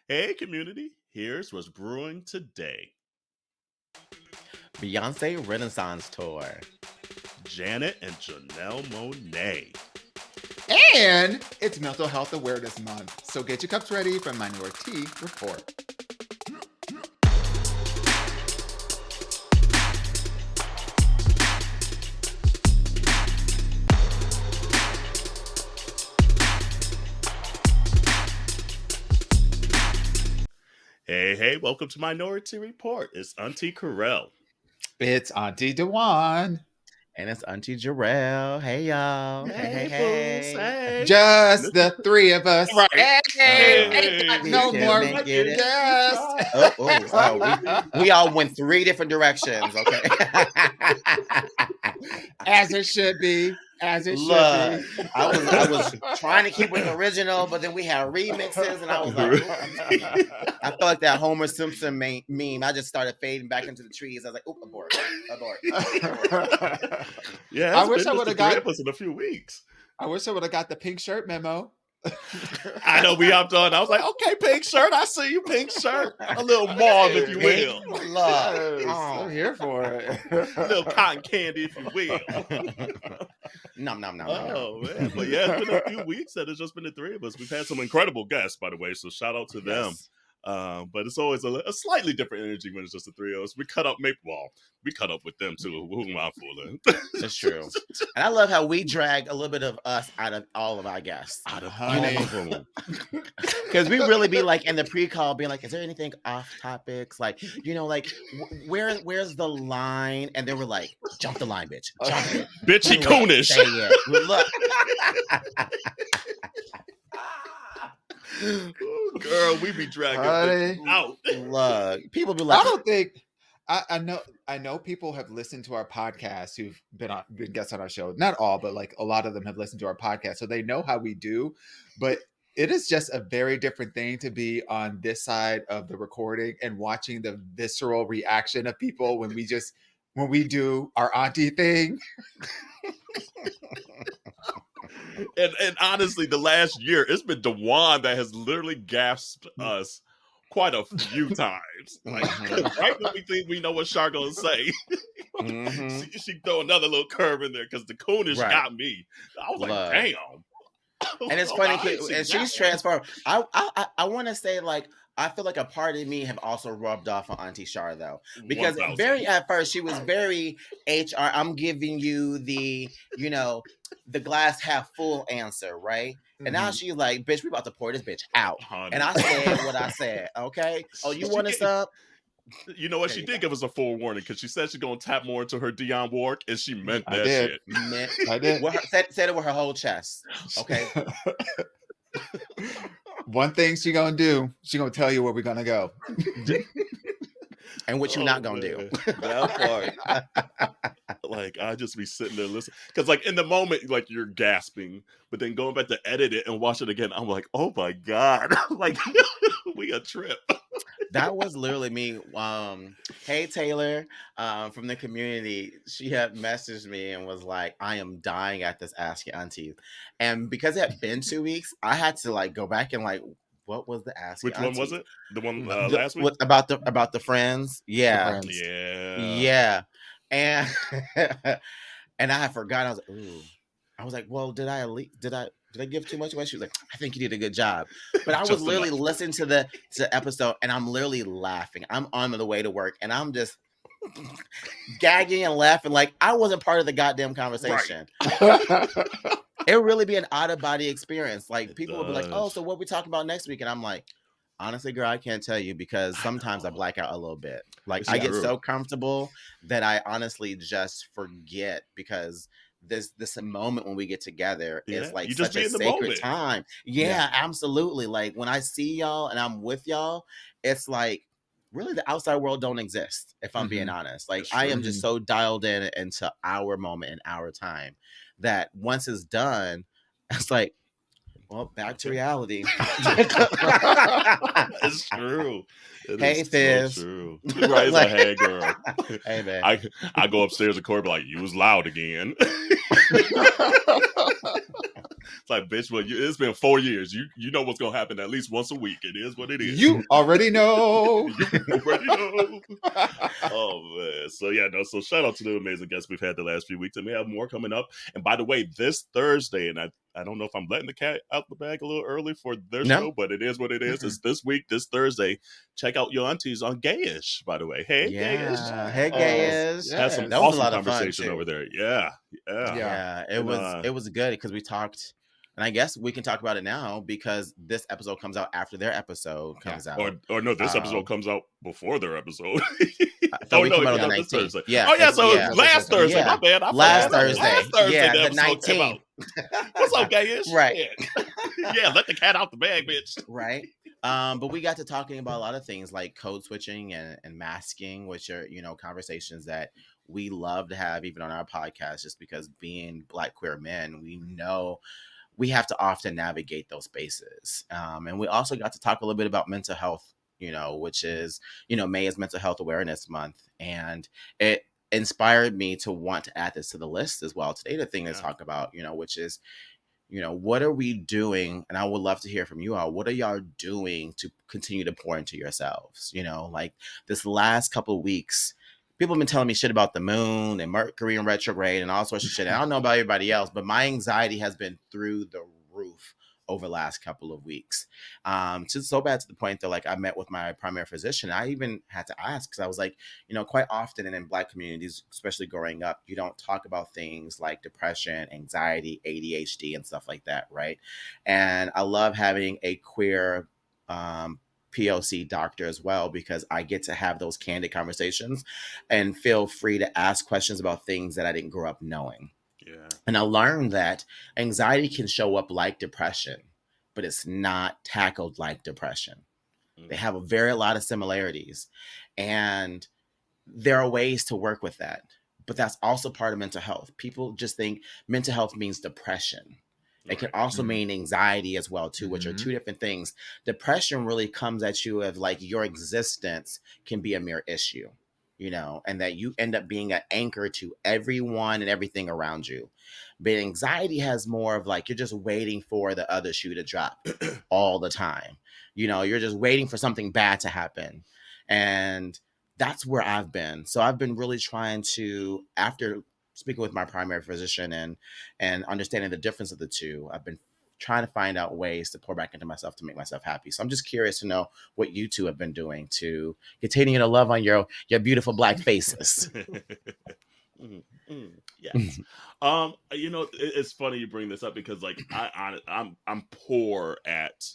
Hey, community, here's what's brewing today. Beyonce Renaissance tour. Janet and Janelle Monae. And it's Mental Health Awareness Month. So get your cups ready for Minoritea Report. Hey, welcome to Minority Report. It's Auntie Carell. It's Auntie Dewan. And it's Auntie Jarrell. Hey, y'all. Hey. Just the three of us. Right. Hey. No more guests. We all went three different directions, okay? As it should be. Should be. I was trying to keep it original, but then we had remixes, and I was like, I felt like that Homer Simpson meme. I just started fading back into the trees. I was like, oop, abort. Yeah, I wish I would have got us in a few weeks. I wish I would have got the pink shirt memo. I know we hopped on. I was like, okay, pink shirt. I see you, pink shirt. A little mauve, if you will. I'm here for it. A little cotton candy, if you will. Nom. Oh, man. But yeah, it's been a few weeks that it's just been the three of us. We've had some incredible guests, by the way, so shout out to them. But it's always a slightly different energy when it's just the three of us. We cut up with them too. Who am I fooling? That's true. And I love how we drag a little bit of us out of all of our guests. Out of them. Because we really be like in the pre-call being like, is there anything off topics? Like, where's the line? And then we're like, jump the line, bitch. Jump it. Bitchy coonish. Say it. Look. Ooh, girl, we be dragging out. Look, people be like, I don't think I know people have listened to our podcast who've been guests on our show. Not all, but like a lot of them have listened to our podcast, so they know how we do. But it is just a very different thing to be on this side of the recording and watching the visceral reaction of people when we do our auntie thing. And honestly, the last year, it's been Dewan that has literally gasped us quite a few times. Like, right when we think we know what Char gonna say, she throw another little curve in there because the coonish got me. I was like, damn. And it's funny, and she's transformed. I want to say, like, I feel like a part of me have also rubbed off on Auntie Char, though, because 1,000. at first she was very HR. I'm giving you the glass half full answer, right? And now she's like, bitch, we about to pour this bitch out. And I said what I said, okay? Oh, you want us up? You know what? She did give us a forewarning because she said she's going to tap more into her Dionne Warwick, and she meant that shit. I did. Said it with her whole chest, okay? One thing she gonna do, she gonna tell you where we're gonna go. And what you not gonna do. That part. Like, I just be sitting there listening. Because, like, in the moment, like, you're gasping. But then going back to edit it and watch it again, I'm like, oh, my God. Like, we a trip. That was literally me. Hey, Taylor, from the community, she had messaged me and was like, I am dying at this Ask Your Auntie. And because it had been 2 weeks, I had to, like, go back and, like, what was the Ask Your Auntie? Which one was it? The one last week? About the friends? Yeah. The friends. Yeah. And and I had forgotten. I was like, ooh. I was like, well, did I give too much away? She was like, I think you did a good job. But I was literally listening to the episode, and I'm literally laughing. I'm on the way to work, and I'm just gagging and laughing like I wasn't part of the goddamn conversation. Right. It would really be an out-of-body experience. Like, people would be like, oh, so what we talking about next week? And I'm like, honestly, girl, I can't tell you because sometimes I black out a little bit. Like, I get so comfortable that I honestly just forget because this moment when we get together is like such a sacred time. Yeah, absolutely. Like, when I see y'all and I'm with y'all, it's like really the outside world don't exist, if I'm being honest. Like, I am just so dialed in into our moment and our time that once it's done, it's like, well, back to reality. It's true. Hey, Fizz. So true. Right, like, hey, girl. Hey, man. I go upstairs and Corey be like, you was loud again. It's like, bitch, well, it's been 4 years. You know what's gonna happen at least once a week. It is what it is. You already know. You already know. Oh man. So yeah, no. So shout out to the amazing guests we've had the last few weeks, and we have more coming up. And by the way, this Thursday, and I don't know if I'm letting the cat out the bag a little early for their show, but it is what it is. It's this week, this Thursday. Check out your aunties on Gayish, by the way. Hey, Gayish. Hey, Gayish. Had some That was awesome a lot of conversation fun over there. Yeah. It was good because we talked. And I guess we can talk about it now because this episode comes out after their episode comes out. Or no, this episode comes out before their episode. We come out on the 19th. Thursday. Yeah. Oh yeah, so last Thursday. Yeah. My bad. Last Thursday. Yeah, the the 19th. What's up, Gayish? Right. Yeah, let the cat out the bag, bitch. Right. But we got to talking about a lot of things like code switching and masking, which are, conversations that we love to have even on our podcast, just because being Black queer men, we know we have to often navigate those spaces. And we also got to talk a little bit about mental health, which is, May is Mental Health Awareness Month. And it inspired me to want to add this to the list as well today, the thing to talk about, which is, what are we doing? And I would love to hear from you all. What are y'all doing to continue to pour into yourselves? Like this last couple of weeks, people have been telling me shit about the moon and Mercury in retrograde and all sorts of shit. I don't know about everybody else, but my anxiety has been through the roof over the last couple of weeks. Just so bad to the point that like I met with my primary physician. I even had to ask because I was like, quite often and in Black communities, especially growing up, you don't talk about things like depression, anxiety, ADHD, and stuff like that, right? And I love having a queer POC doctor as well, because I get to have those candid conversations and feel free to ask questions about things that I didn't grow up knowing. Yeah. And I learned that anxiety can show up like depression, but it's not tackled like depression. They have a lot of similarities, and there are ways to work with that. But that's also part of mental health. People just think mental health means depression. It can also mean anxiety as well, too, which are two different things. Depression really comes at you as like your existence can be a mere issue, and that you end up being an anchor to everyone and everything around you. But anxiety has more of like, you're just waiting for the other shoe to drop all the time. You're just waiting for something bad to happen. And that's where I've been. So I've been really trying to, after speaking with my primary physician and understanding the difference of the two, I've been trying to find out ways to pour back into myself to make myself happy. So I'm just curious to know what you two have been doing to continue to love on your beautiful Black faces. Yes. It's funny you bring this up because like I'm poor at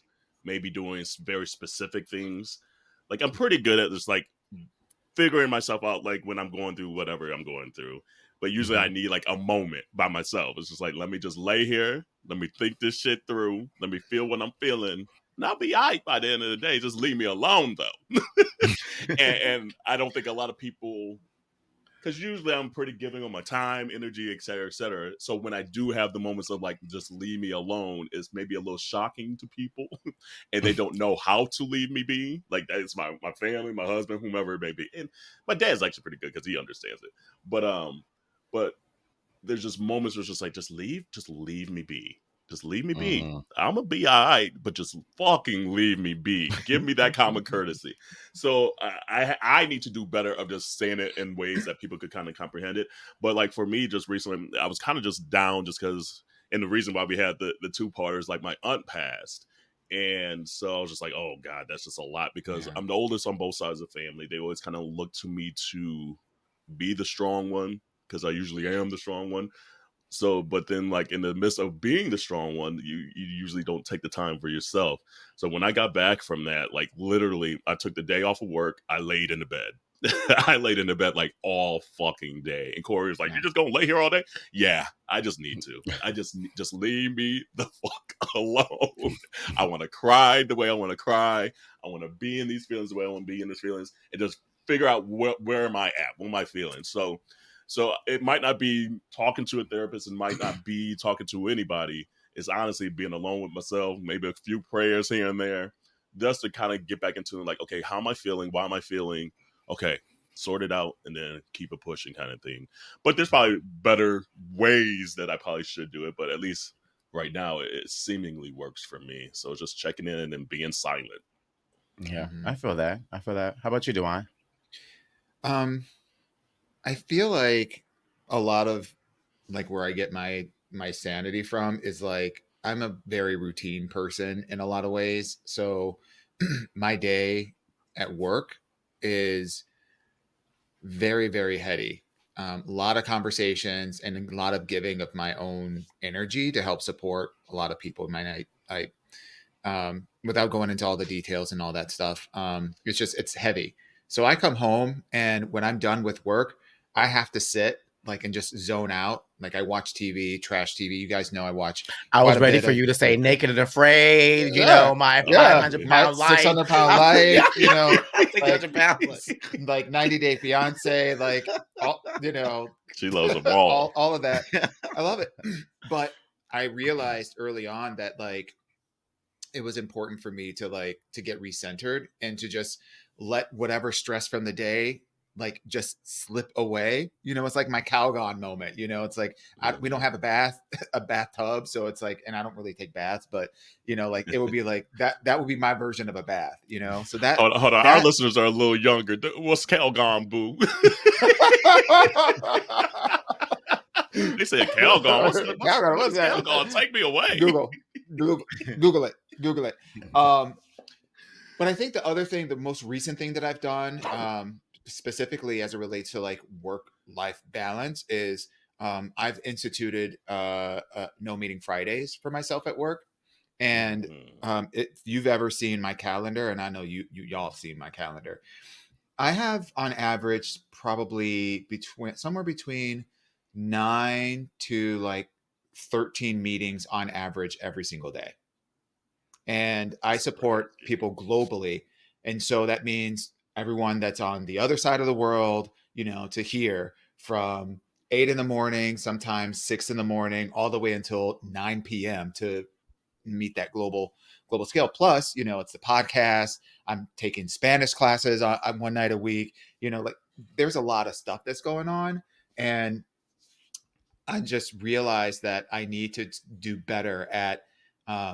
maybe doing very specific things. Like I'm pretty good at just like figuring myself out, like when I'm going through whatever I'm going through. But usually I need like a moment by myself. It's just like, let me just lay here. Let me think this shit through. Let me feel what I'm feeling. And I'll be all right by the end of the day. Just leave me alone, though. and I don't think a lot of people, because usually I'm pretty giving on my time, energy, et cetera, et cetera. So when I do have the moments of like, just leave me alone, it's maybe a little shocking to people. And they don't know how to leave me be. Like that's my family, my husband, whomever it may be. And my dad's actually pretty good because he understands it. But there's just moments where it's just like, just leave me be. Just leave me be. I'm gonna be all right, but just fucking leave me be. Give me that common courtesy. So I need to do better of just saying it in ways that people could kind of comprehend it. But like for me, just recently, I was kind of just down just because, and the reason why we had the two-parters, like my aunt passed. And so I was just like, oh God, that's just a lot because I'm the oldest on both sides of the family. They always kind of look to me to be the strong one because I usually am the strong one. So, but then like in the midst of being the strong one, you usually don't take the time for yourself. So when I got back from that, like literally I took the day off of work. I laid in the bed. I laid in the bed like all fucking day. And Corey was like, "You just gonna lay here all day?" Yeah, I just need to. I just leave me the fuck alone. I want to cry the way I want to cry. I want to be in these feelings the way I want to be in these feelings, and just figure out where am I at? What am I feeling? So it might not be talking to a therapist. It might not be talking to anybody. It's honestly being alone with myself, maybe a few prayers here and there, just to kind of get back into like, okay, how am I feeling? Why am I feeling? Okay, sort it out and then keep it pushing kind of thing. But there's probably better ways that I probably should do it. But at least right now it seemingly works for me. So just checking in and being silent. Yeah, Mhm. I feel that. How about you, Dewan? I feel like a lot of like where I get my sanity from is like I'm a very routine person in a lot of ways. So my day at work is very, very heady. A lot of conversations and a lot of giving of my own energy to help support a lot of people. Without going into all the details and all that stuff, it's heavy. So I come home, and when I'm done with work, I have to sit like and just zone out. Like I watch TV, trash TV. You guys know I watch I quite was a ready bit for of you to say Naked and Afraid, yeah, my yeah, 500 my pound life. 600-pound Yeah. life. 600 pounds. Like 90 Day Fiance, like all She loves them all. all of that. I love it, but I realized early on that like it was important for me to get recentered and to just let whatever stress from the day like just slip away. It's like my Calgon moment. It's like we don't have a bathtub, so it's like, and I don't really take baths, but like it would be like that would be my version of a bath. So that Hold on. Our listeners are a little younger. What's Calgon, boo? They said Calgon. Calgon, what's that? Calgon? Take me away. Google it. Google it. But I think the most recent thing that I've done, specifically as it relates to like work-life balance, is I've instituted no meeting Fridays for myself at work. And if you've ever seen my calendar, and I know y'all have seen my calendar, I have on average probably somewhere between 9 to like 13 meetings on average every single day. And I support people globally. And so that means everyone that's on the other side of the world, to here from 8 in the morning, sometimes 6 in the morning, all the way until 9 p.m. to meet that global scale. Plus, it's the podcast. I'm taking Spanish classes on one night a week. Like there's a lot of stuff that's going on. And I just realized that I need to do better at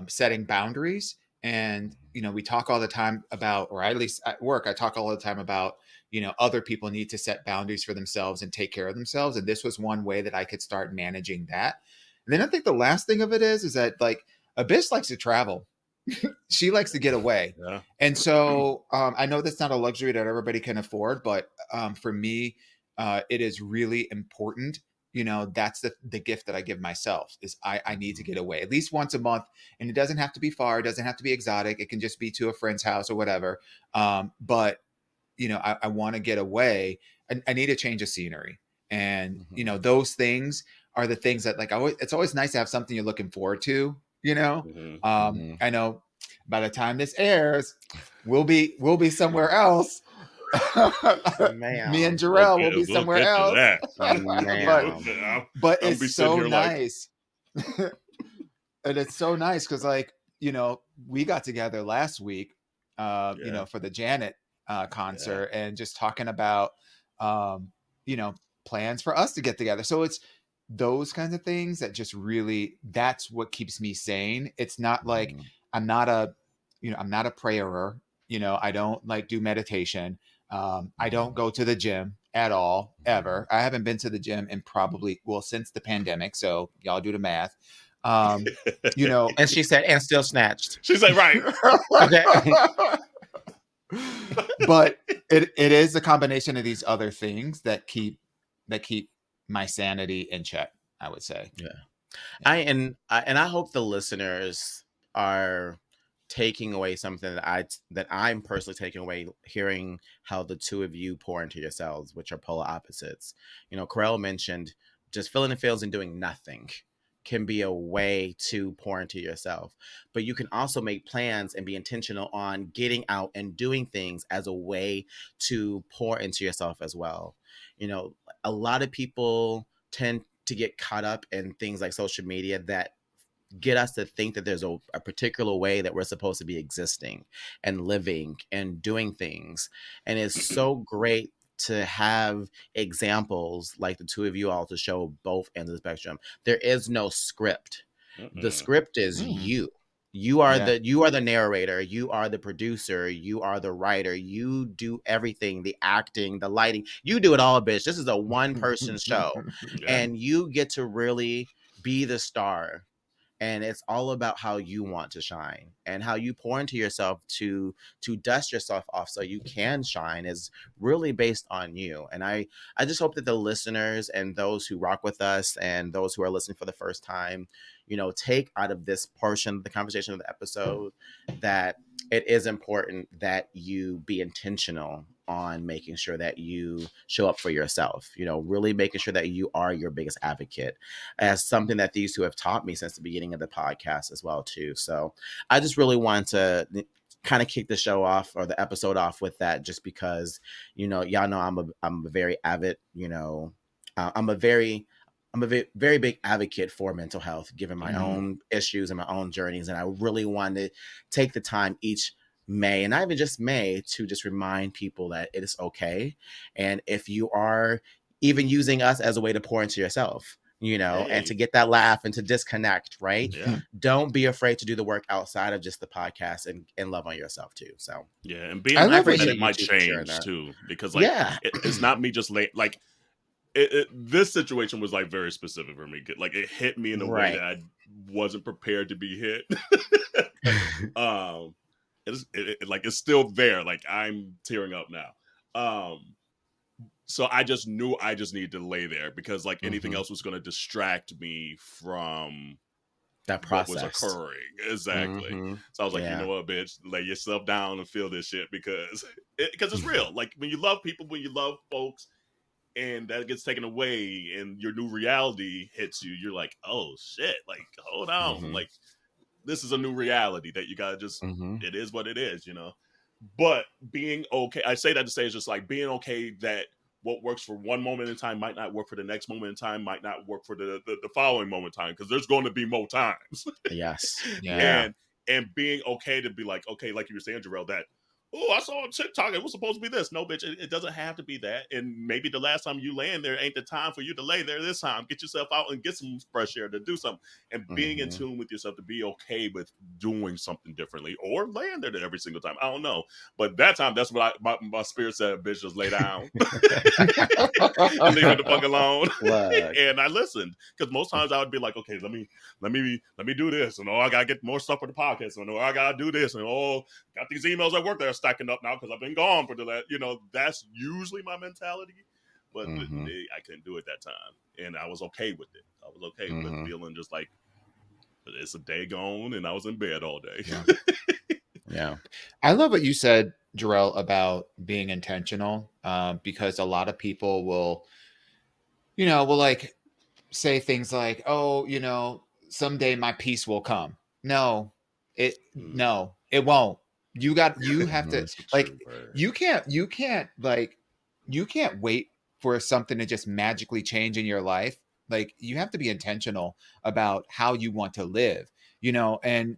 setting boundaries. And, we talk all the time about, or at least at work, I talk all the time about, other people need to set boundaries for themselves and take care of themselves. And this was one way that I could start managing that. And then I think the last thing of it is that like a bitch likes to travel. She likes to get away. Yeah. And so I know that's not a luxury that everybody can afford, but for me, it is really important. That's the gift that I give myself is I need to get away at least once a month. And it doesn't have to be far. It doesn't have to be exotic. It can just be to a friend's house or whatever. But, I want to get away. I need a change of scenery. And, those things are the things that like, it's always nice to have something you're looking forward to, I know by the time this airs, we'll be somewhere else. Me and Jarrell will be somewhere else. But it's so nice. And it's so nice because like, we got together last week, for the Janet concert and just talking about, plans for us to get together. So it's those kinds of things that just really, that's what keeps me sane. It's not like I'm not a prayerer. I don't like do meditation. I don't go to the gym at all, ever. I haven't been to the gym in since the pandemic. So y'all do the math. And she said, and still snatched. She said, right. Okay. But it is a combination of these other things that keep my sanity in check, I would say. Yeah. I hope the listeners are taking away something that I'm personally taking away, hearing how the two of you pour into yourselves, which are polar opposites. Corel mentioned just filling the fields and doing nothing can be a way to pour into yourself, but you can also make plans and be intentional on getting out and doing things as a way to pour into yourself as well. A lot of people tend to get caught up in things like social media that get us to think that there's a particular way that we're supposed to be existing and living and doing things. And it's so great to have examples like the two of you all to show both ends of the spectrum. There is no script. The script is Mm. you. You are Yeah. the narrator, you are the producer, you are the writer, you do everything, the acting, the lighting, you do it all, bitch. This is a one person show, Yeah. and you get to really be the star. And it's all about how you want to shine and how you pour into yourself to dust yourself off so you can shine is really based on you. And I just hope that the listeners and those who rock with us and those who are listening for the first time, you know, take out of this portion of the conversation of the episode that it is important that you be intentional on making sure that you show up for yourself, you know, really making sure that you are your biggest advocate, as something that these two have taught me since the beginning of the podcast as well too. So I just really wanted to kind of kick the show off or the episode off with that, just because, you know, y'all know I'm a very avid, you know, I'm a very very big advocate for mental health, given my own issues and my own journeys. And I really wanted to take the time each May, and not even just May, to just remind people that it is okay. And if you are even using us as a way to pour into yourself, you know, and to get that laugh and to disconnect, right? Yeah. Don't be afraid to do the work outside of just the podcast and love on yourself too. So Yeah, and being I love open what that you- it might you for sharing change that. too, because like Yeah. it's not me just like this situation was like very specific for me. Like it hit me in a way Right. that I wasn't prepared to be hit. Like it's still there. Like I'm tearing up now. So I just knew I just needed to lay there, because like anything else was going to distract me from That what was process. occurring. Exactly. So I was like, you know what, bitch, lay yourself down and feel this shit, because it's real. Like when you love people, when you love folks, and that gets taken away and your new reality hits you, you're like, oh shit, like hold on, like this is a new reality that you gotta just, it is what it is, you know. But being okay, I say that to say, it's just like being okay that what works for one moment in time might not work for the next moment in time, might not work for the following moment in time, because there's going to be more times. Yes. Yeah. And being okay to be like, okay, like you were saying, Jarrell, that, oh, I saw on TikTok, it was supposed to be this. No, bitch, it doesn't have to be that. And maybe the last time you land there ain't the time for you to lay there this time. Get yourself out and get some fresh air to do something. And being in tune with yourself to be okay with doing something differently, or laying there every single time. I don't know. But that time, that's what my spirit said, bitch, just lay down. Leave it the fuck alone. And I listened, because most times I would be like, okay, let me do this, and I gotta get more stuff for the podcast, and I gotta do this, and got these emails at work that are stacking up now because I've been gone for the last, that's usually my mentality. But I couldn't do it that time, and I was okay with it. I was okay with feeling just like it's a day gone, and I was in bed all day. Yeah. I love what you said, Jarrell, about being intentional, because a lot of people will like say things like, oh, someday my peace will come. No, it won't. You have to, like, you can't wait for something to just magically change in your life. Like, you have to be intentional about how you want to live, and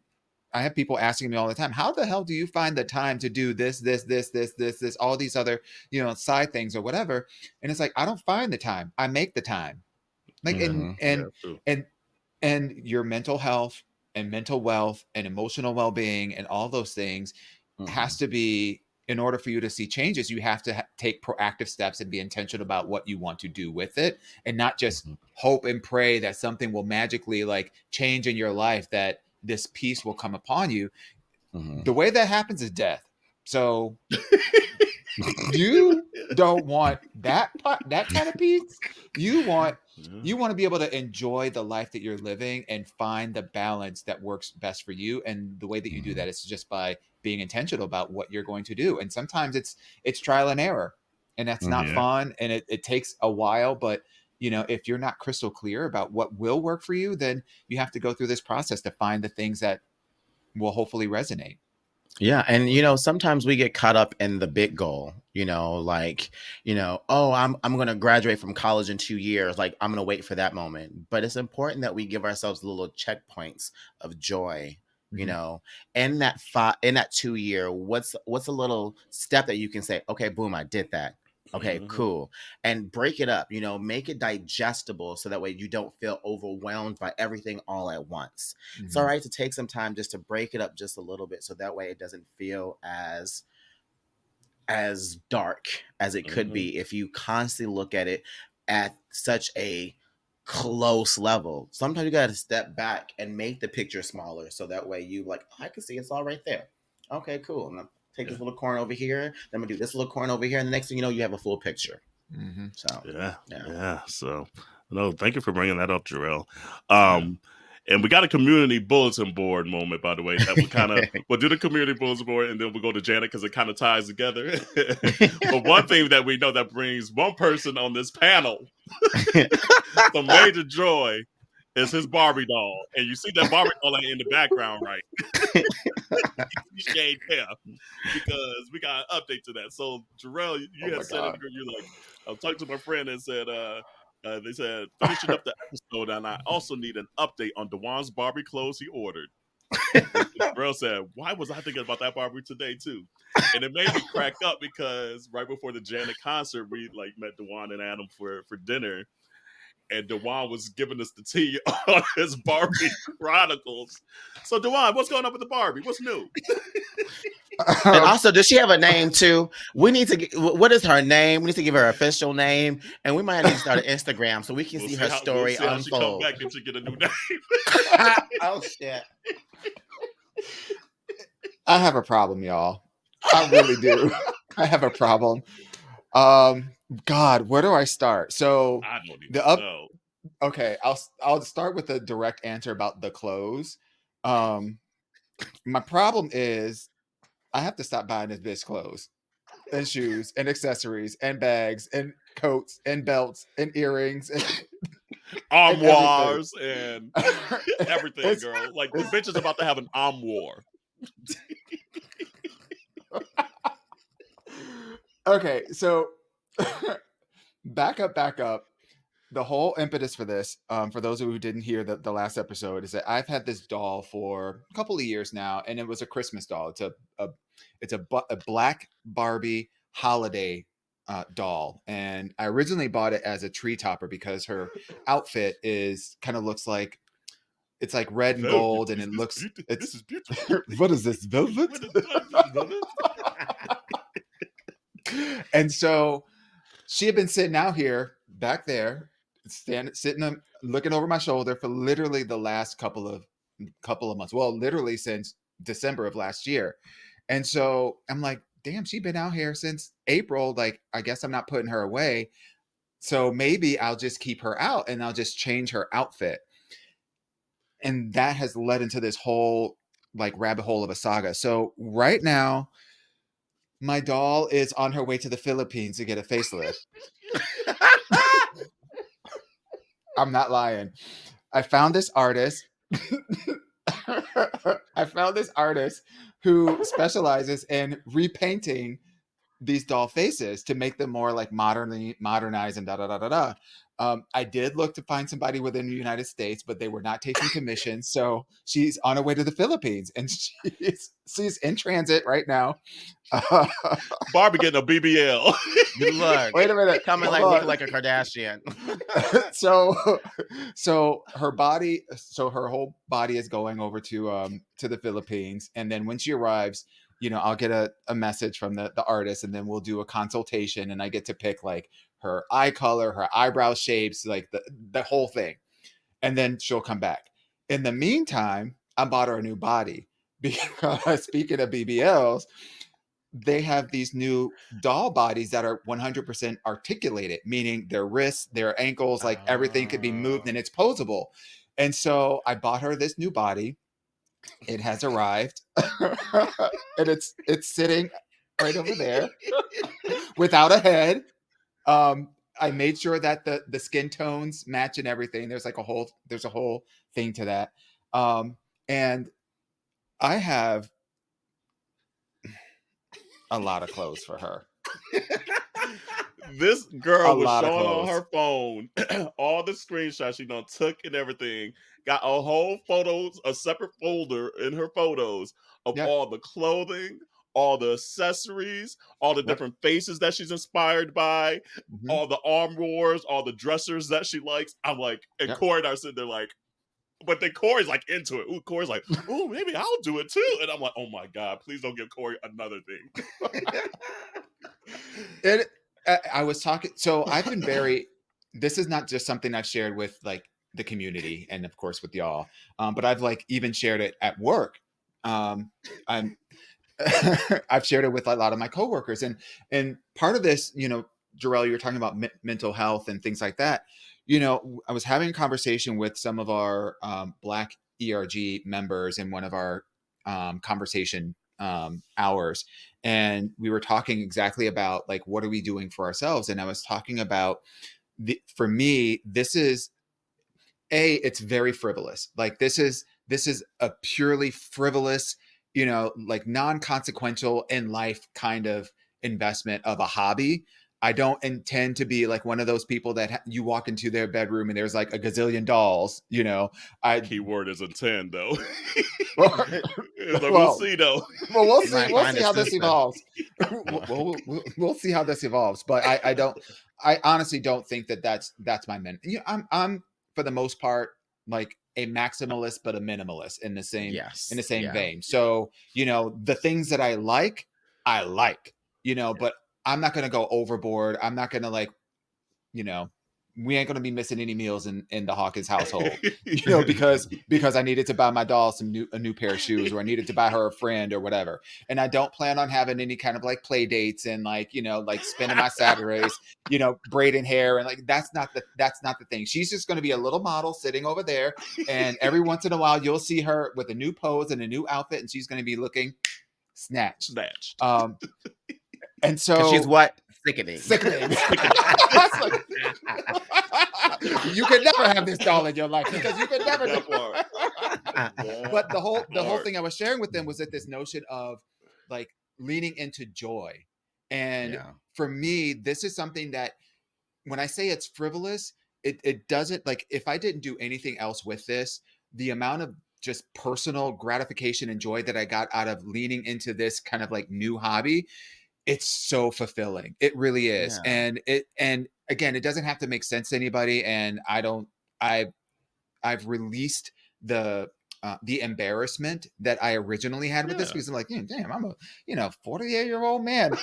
I have people asking me all the time, how the hell do you find the time to do this, all these other, side things or whatever? And it's like, I don't find the time. I make the time. Like, and your mental health and mental wealth and emotional well-being and all those things has to be, in order for you to see changes, you have to take proactive steps and be intentional about what you want to do with it, and not just hope and pray that something will magically like change in your life, that this peace will come upon you. The way that happens is death. So you don't want that kind of peace. You want to be able to enjoy the life that you're living and find the balance that works best for you. And the way that you do that is just by being intentional about what you're going to do. And sometimes it's trial and error, and that's not fun, and it takes a while. But if you're not crystal clear about what will work for you, then you have to go through this process to find the things that will hopefully resonate. Yeah. And, sometimes we get caught up in the big goal, like, oh, I'm going to graduate from college in 2 years. Like, I'm going to wait for that moment. But it's important that we give ourselves little checkpoints of joy, in that 2 year, what's a little step that you can say, okay, boom, I did that. Okay, cool. And break it up, make it digestible so that way you don't feel overwhelmed by everything all at once. It's all right to take some time just to break it up just a little bit so that way it doesn't feel as dark as it could be if you constantly look at it at such a close level. Sometimes you got to step back and make the picture smaller so that way you like, I can see it's all right there. Okay, cool. I'm gonna take this little corner over here. Then I'm gonna do this little corner over here, and the next thing you know, you have a full picture. So yeah. So no, thank you for bringing that up, Jarrell. And we got a community bulletin board moment, by the way, that we'll do the community bulletin board and then we'll go to Janet because it kind of ties together. But one thing that we know that brings one person on this panel some major joy is his Barbie doll. And you see that Barbie doll in the background, right? She ain't there because we got an update to that. So, Jarrell, you had said it, you're like, I was talking to my friend and said, they said, finishing up the episode, and I also need an update on Dewan's Barbie clothes he ordered. Jarrell said, why was I thinking about that Barbie today, too? And it made me crack up because right before the Janet concert, we met Dewan and Adam for dinner. And Dewan was giving us the tea on his Barbie Chronicles. So, Dewan, what's going on with the Barbie? What's new? And also, does she have a name too? We need to what is her name? We need to give her an official name, and we might need to start an Instagram so we can see her story unfold. How she come back and she get a new name. Oh shit! I have a problem, y'all. I really do. I have a problem. God, where do I start? So I don't even know. Okay, I'll start with a direct answer about the clothes. My problem is I have to stop buying this bitch clothes and shoes and accessories and bags and coats and belts and earrings and armoires and everything, girl. Like the bitch is about to have an armoire. Okay, so back up. The whole impetus for this, for those who didn't hear the last episode, is that I've had this doll for a couple of years now, and it was a Christmas doll. It's a black Barbie holiday doll, and I originally bought it as a tree topper because her outfit kind of looks like it's like red and gold, and it looks this is beautiful. What is this, velvet? And so she had been sitting out here back there, sitting looking over my shoulder for literally the last couple of months. Well, literally since December of last year. And so I'm like, damn, she's been out here since April. Like, I guess I'm not putting her away. So maybe I'll just keep her out and I'll just change her outfit. And that has led into this whole like rabbit hole of a saga. So right now, my doll is on her way to the Philippines to get a facelift. I'm not lying. I found this artist. Who specializes in repainting these doll faces to make them more like modernized and da da da da da. I did look to find somebody within the United States, but they were not taking commissions. So she's on her way to the Philippines, and she's in transit right now. Barbie getting a BBL. Good luck. Wait a minute, coming like looking like a Kardashian. so her whole body is going over to the Philippines, and then when she arrives, I'll get a message from the artist, and then we'll do a consultation, and I get to pick like her eye color, her eyebrow shapes, like the whole thing. And then she'll come back. In the meantime, I bought her a new body because speaking of BBLs, they have these new doll bodies that are 100% articulated, meaning their wrists, their ankles, like everything could be moved and it's posable. And so I bought her this new body. It has arrived and it's sitting right over there without a head. I made sure that the skin tones match and everything. There's a whole thing to that. And I have a lot of clothes for her. This girl was showing on her phone all the screenshots she took and everything. Got a separate folder in her photos of all the clothing, all the accessories, all the different faces that she's inspired by, all the armoires, all the dressers that she likes. I'm like, and Corey and I are sitting there like, but then Corey's like into it. Ooh, Corey's like, oh, maybe I'll do it too. And I'm like, oh my God, please don't give Corey another thing. I was talking, so I've been very, this is not just something I've shared with like the community and of course with y'all, but I've like even shared it at work. I've shared it with a lot of my coworkers, and part of this, you know, Jarrell, you're talking about mental health and things like that. You know, I was having a conversation with some of our Black ERG members in one of our conversation hours, and we were talking exactly about like, what are we doing for ourselves? And I was talking about for me, this is it's very frivolous. Like this is a purely frivolous, you know, like non-consequential in life kind of investment of a hobby. I don't intend to be like one of those people that you walk into their bedroom and there's like a gazillion dolls, you know. Keyword is intend though. Well, we'll see though. Well, we'll see. We'll see how this evolves. We'll see how this evolves. But I honestly don't think that that's my men. You know, I'm for the most part like a maximalist, but a minimalist in the same vein. So, you know, the things that I like, you know, but I'm not going to go overboard. I'm not going to like, you know, we ain't going to be missing any meals in the Hawkins household, you know, because I needed to buy my doll a new pair of shoes, or I needed to buy her a friend or whatever. And I don't plan on having any kind of like play dates and like, you know, like spending my Saturdays, you know, braiding hair. And like, that's not the thing. She's just going to be a little model sitting over there. And every once in a while you'll see her with a new pose and a new outfit, and she's going to be looking snatched. And so she's what? Sickening. You could never have this doll in your life because you could never do But the whole thing I was sharing with them was that this notion of like leaning into joy. And for me, this is something that when I say it's frivolous, it doesn't, like, if I didn't do anything else with this, the amount of just personal gratification and joy that I got out of leaning into this kind of like new hobby, it's so fulfilling. It really is. And again, it doesn't have to make sense to anybody. And I've released the embarrassment that I originally had with this, because I'm like, damn, I'm a 48-year-old man,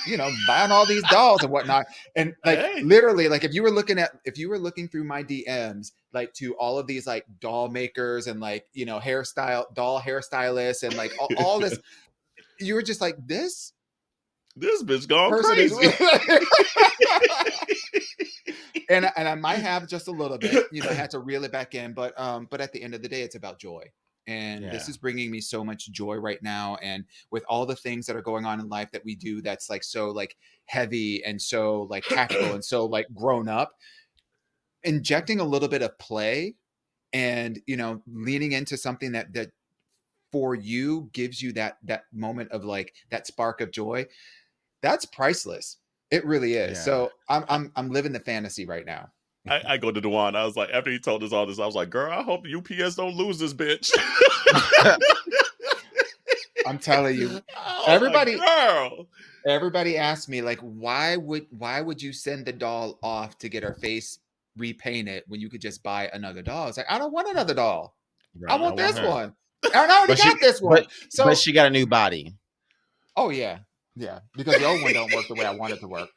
buying all these dolls and whatnot. And like literally, like if you were looking through my DMs, like to all of these like doll makers and like doll hairstylists and like all this, you were just like, this bitch gone crazy. And I might have just a little bit, I had to reel it back in, but at the end of the day, it's about joy. And this is bringing me so much joy right now. And with all the things that are going on in life that we do, that's like so like heavy and so like tactical and so like grown up, injecting a little bit of play and, leaning into something that for you gives you that moment of like that spark of joy. That's priceless. It really is. So I'm living the fantasy right now. I go to Dewan. I was like, after he told us all this, I was like, girl, I hope UPS don't lose this bitch. I'm telling you, everybody asked me like, why would you send the doll off to get her face repainted when you could just buy another doll? It's like, I don't want another doll. Right, I want this one. I already got this one. But she got a new body. Oh yeah. Yeah, because the old one don't work the way I want it to work.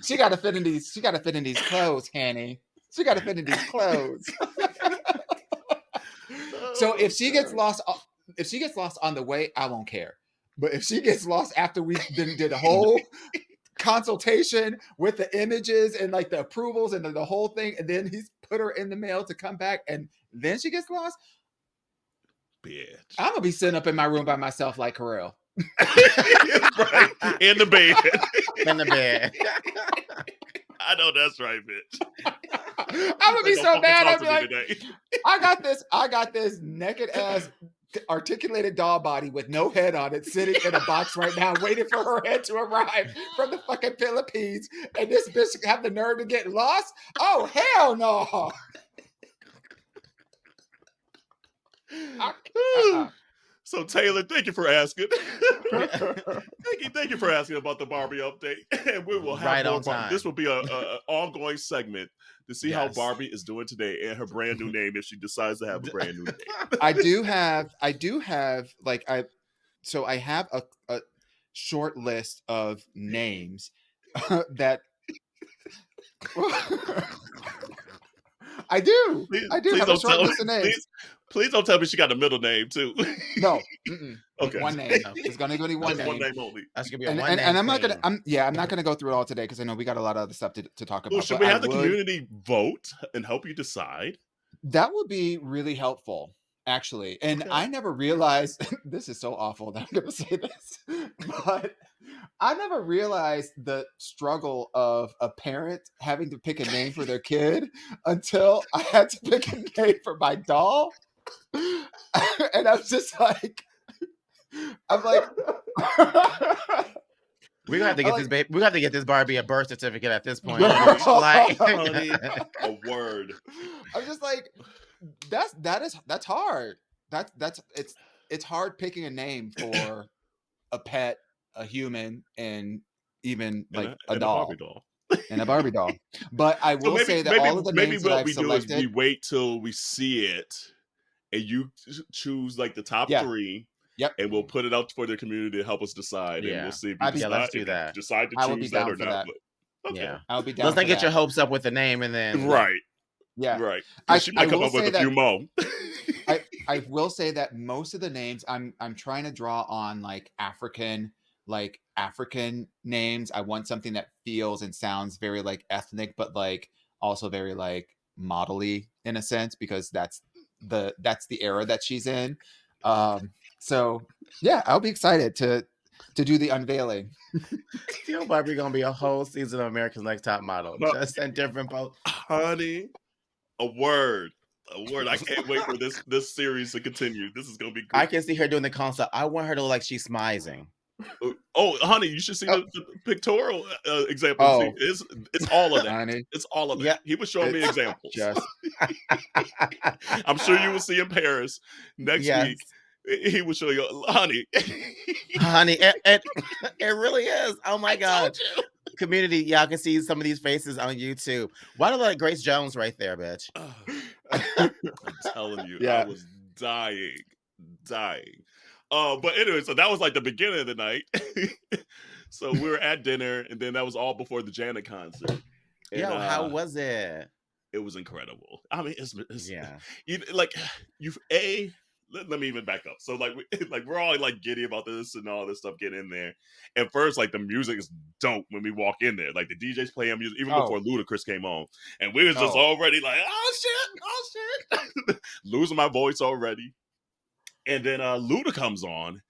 She got to fit in these clothes, Hanny. She got to fit in these clothes. So if she gets lost on the way, I won't care. But if she gets lost after we did a whole consultation with the images and like the approvals and the whole thing, and then he's put her in the mail to come back, and then she gets lost, bitch, I'm gonna be sitting up in my room by myself like Carell. Right. In the bed. I know that's right, bitch. I'm gonna be so bad. I'll be like, I got this naked ass articulated doll body with no head on it sitting in a box right now waiting for her head to arrive from the fucking Philippines, and this bitch have the nerve to get lost? Oh hell no. So Taylor, thank you for asking. Thank you for asking about the Barbie update, and we will have Right more. on time. This will be a ongoing segment to see how Yes. Barbie is doing today and her brand new name if she decides to have a brand new name. I do have like I have a short list of names that I do Please have a don't short tell me. list of names. Please don't tell me she got a middle name too. No, Okay. one name. It's gonna be one Just name. one name only. That's gonna be a And, one and, name. and I'm not gonna. I'm not gonna go through it all today because I know we got a lot of other stuff to talk about. Well, should but we I have the would- community vote and help you decide? That would be really helpful, actually. And Okay. I never realized this is so awful that I'm gonna say this, but I never realized the struggle of a parent having to pick a name for their kid until I had to pick a name for my doll. And I was just like, I'm like, We're gonna have to get I this baby. We have to get this Barbie a birth certificate at this point. Girl. Like, Honey, a word. I'm just like, that's hard. It's hard picking a name for a pet, a human, and even like a doll. Barbie doll. And a Barbie doll. But I will say that all of the names that what I've we do is selected, we wait till we see it, and you choose like the top Yeah. 3. Yep. And we'll put it out for the community to help us decide, and Yeah. we'll see if I'd be- you Yeah, decide, let's do if you that. decide to I will be choose that down or for not. that. But, okay. yeah. I'll be down. Let's not for get that. your hopes up with the name and then Right. Yeah. Right. I- She might I come will up with say a few that- more. I will say that most of the names I'm trying to draw on like African names. I want something that feels and sounds very like ethnic, but like also very like model-y in a sense, because that's the era that she's in. So yeah, I'll be excited to do the unveiling. Still Barbie gonna be a whole season of America's Next Top Model, No. just in different posts. Honey, a word. I can't wait for this series to continue. This is gonna be great. I can see her doing the concept. I want her to look like she's smizing. Oh, honey, you should see the pictorial example. Oh. See, it's all of that. Honey, It's all of that. Yeah. He was showing me examples. just I'm sure you will see in Paris next Yes. week. He will show you, honey. Honey, it really is. Oh my I god. told you. Community, y'all can see some of these faces on YouTube. Why do I like Grace Jones right there, bitch? I'm telling you, Yeah. I was dying. But anyway, so that was like the beginning of the night. So we were at dinner, and then that was all before the Janet concert. And, Yo, how was it? it was incredible. I mean, it's Yeah. let me even back up. So like we're all like giddy about this and all this stuff getting in there. At first, like the music is dope when we walk in there. Like the DJ's playing music even before Ludacris came on, and we was just already like, oh shit, losing my voice already. And then Luda comes on,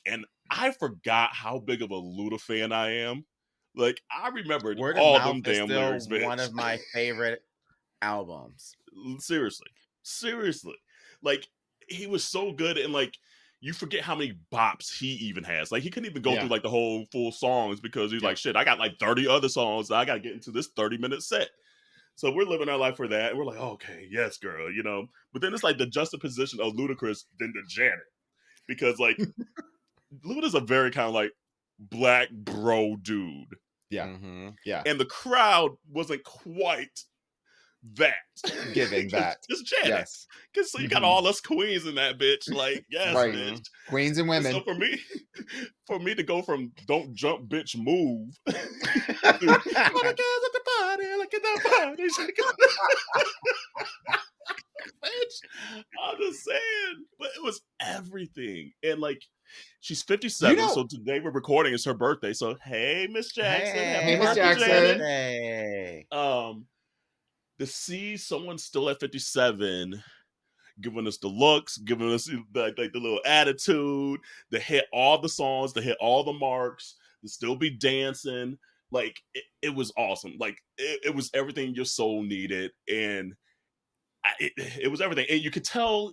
and I forgot how big of a Luda fan I am. Like I remembered Word of all Mouth them is damn still lyrics, bitch. one of my favorite albums. Seriously, like he was so good, and like you forget how many bops he even has. Like he couldn't even go through like the whole full songs because he's like, shit, I got like 30 other songs that I got to get into this 30-minute set. So we're living our life for that, and we're like, okay, yes, girl, you know. But then it's like the juxtaposition of Ludacris than to Janet, because like Luda's a very kind of like black bro dude. Yeah. Mm-hmm. Yeah. And the crowd wasn't quite that. Giving that. It's Janet. Yes. Because so you got all us queens in that bitch. Like, yes, Right. bitch. Queens and women. So for me to go from don't jump, bitch, move. To, Mm-hmm. all the girls at the party, look at that party. Bitch, I'm just saying. But it was everything. And like, she's 57, so today we're recording. It's her birthday. So hey, Miss Jackson. Hey, Miss Happy Jackson. birthday, Janet. To see someone still at 57 giving us the looks, giving us like the little attitude, to hit all the songs, to hit all the marks, to still be dancing, like it was awesome. Like it was everything your soul needed, and it was everything. And you could tell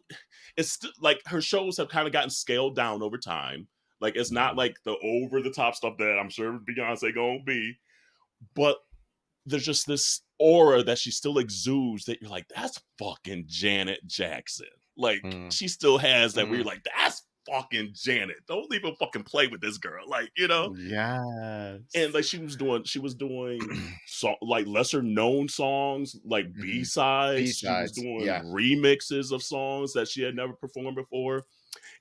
it's like her shows have kind of gotten scaled down over time. Like it's not like the over the top stuff that I'm sure Beyonce gonna be, but there's just this aura that she still exudes that you're like, that's fucking Janet Jackson. Like she still has that where you're like, that's fucking Janet. Don't even fucking play with this girl. Like, you know? Yes. And like she was doing like lesser known songs, like B-sides. She was B-sides, doing yeah. remixes of songs that she had never performed before.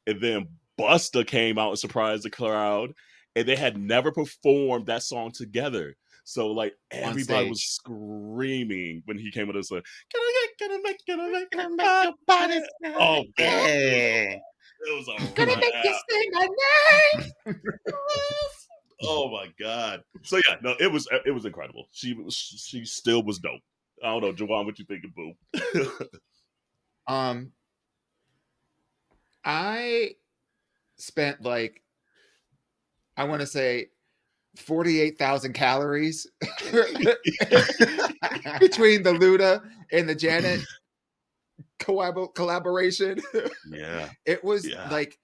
And then Busta came out and surprised the crowd. And they had never performed that song together. So like everybody was stage. screaming when he came with us like, can I make your body smell oh like man. it. It was a Gonna make you wrap. say my name. Oh my god! So yeah, no, it was incredible. She still was dope. I don't know, Javon, what you think of Boo? I spent like, I want to say 48,000 calories between the Luda and the Janet collaboration. Yeah, It was yeah, like,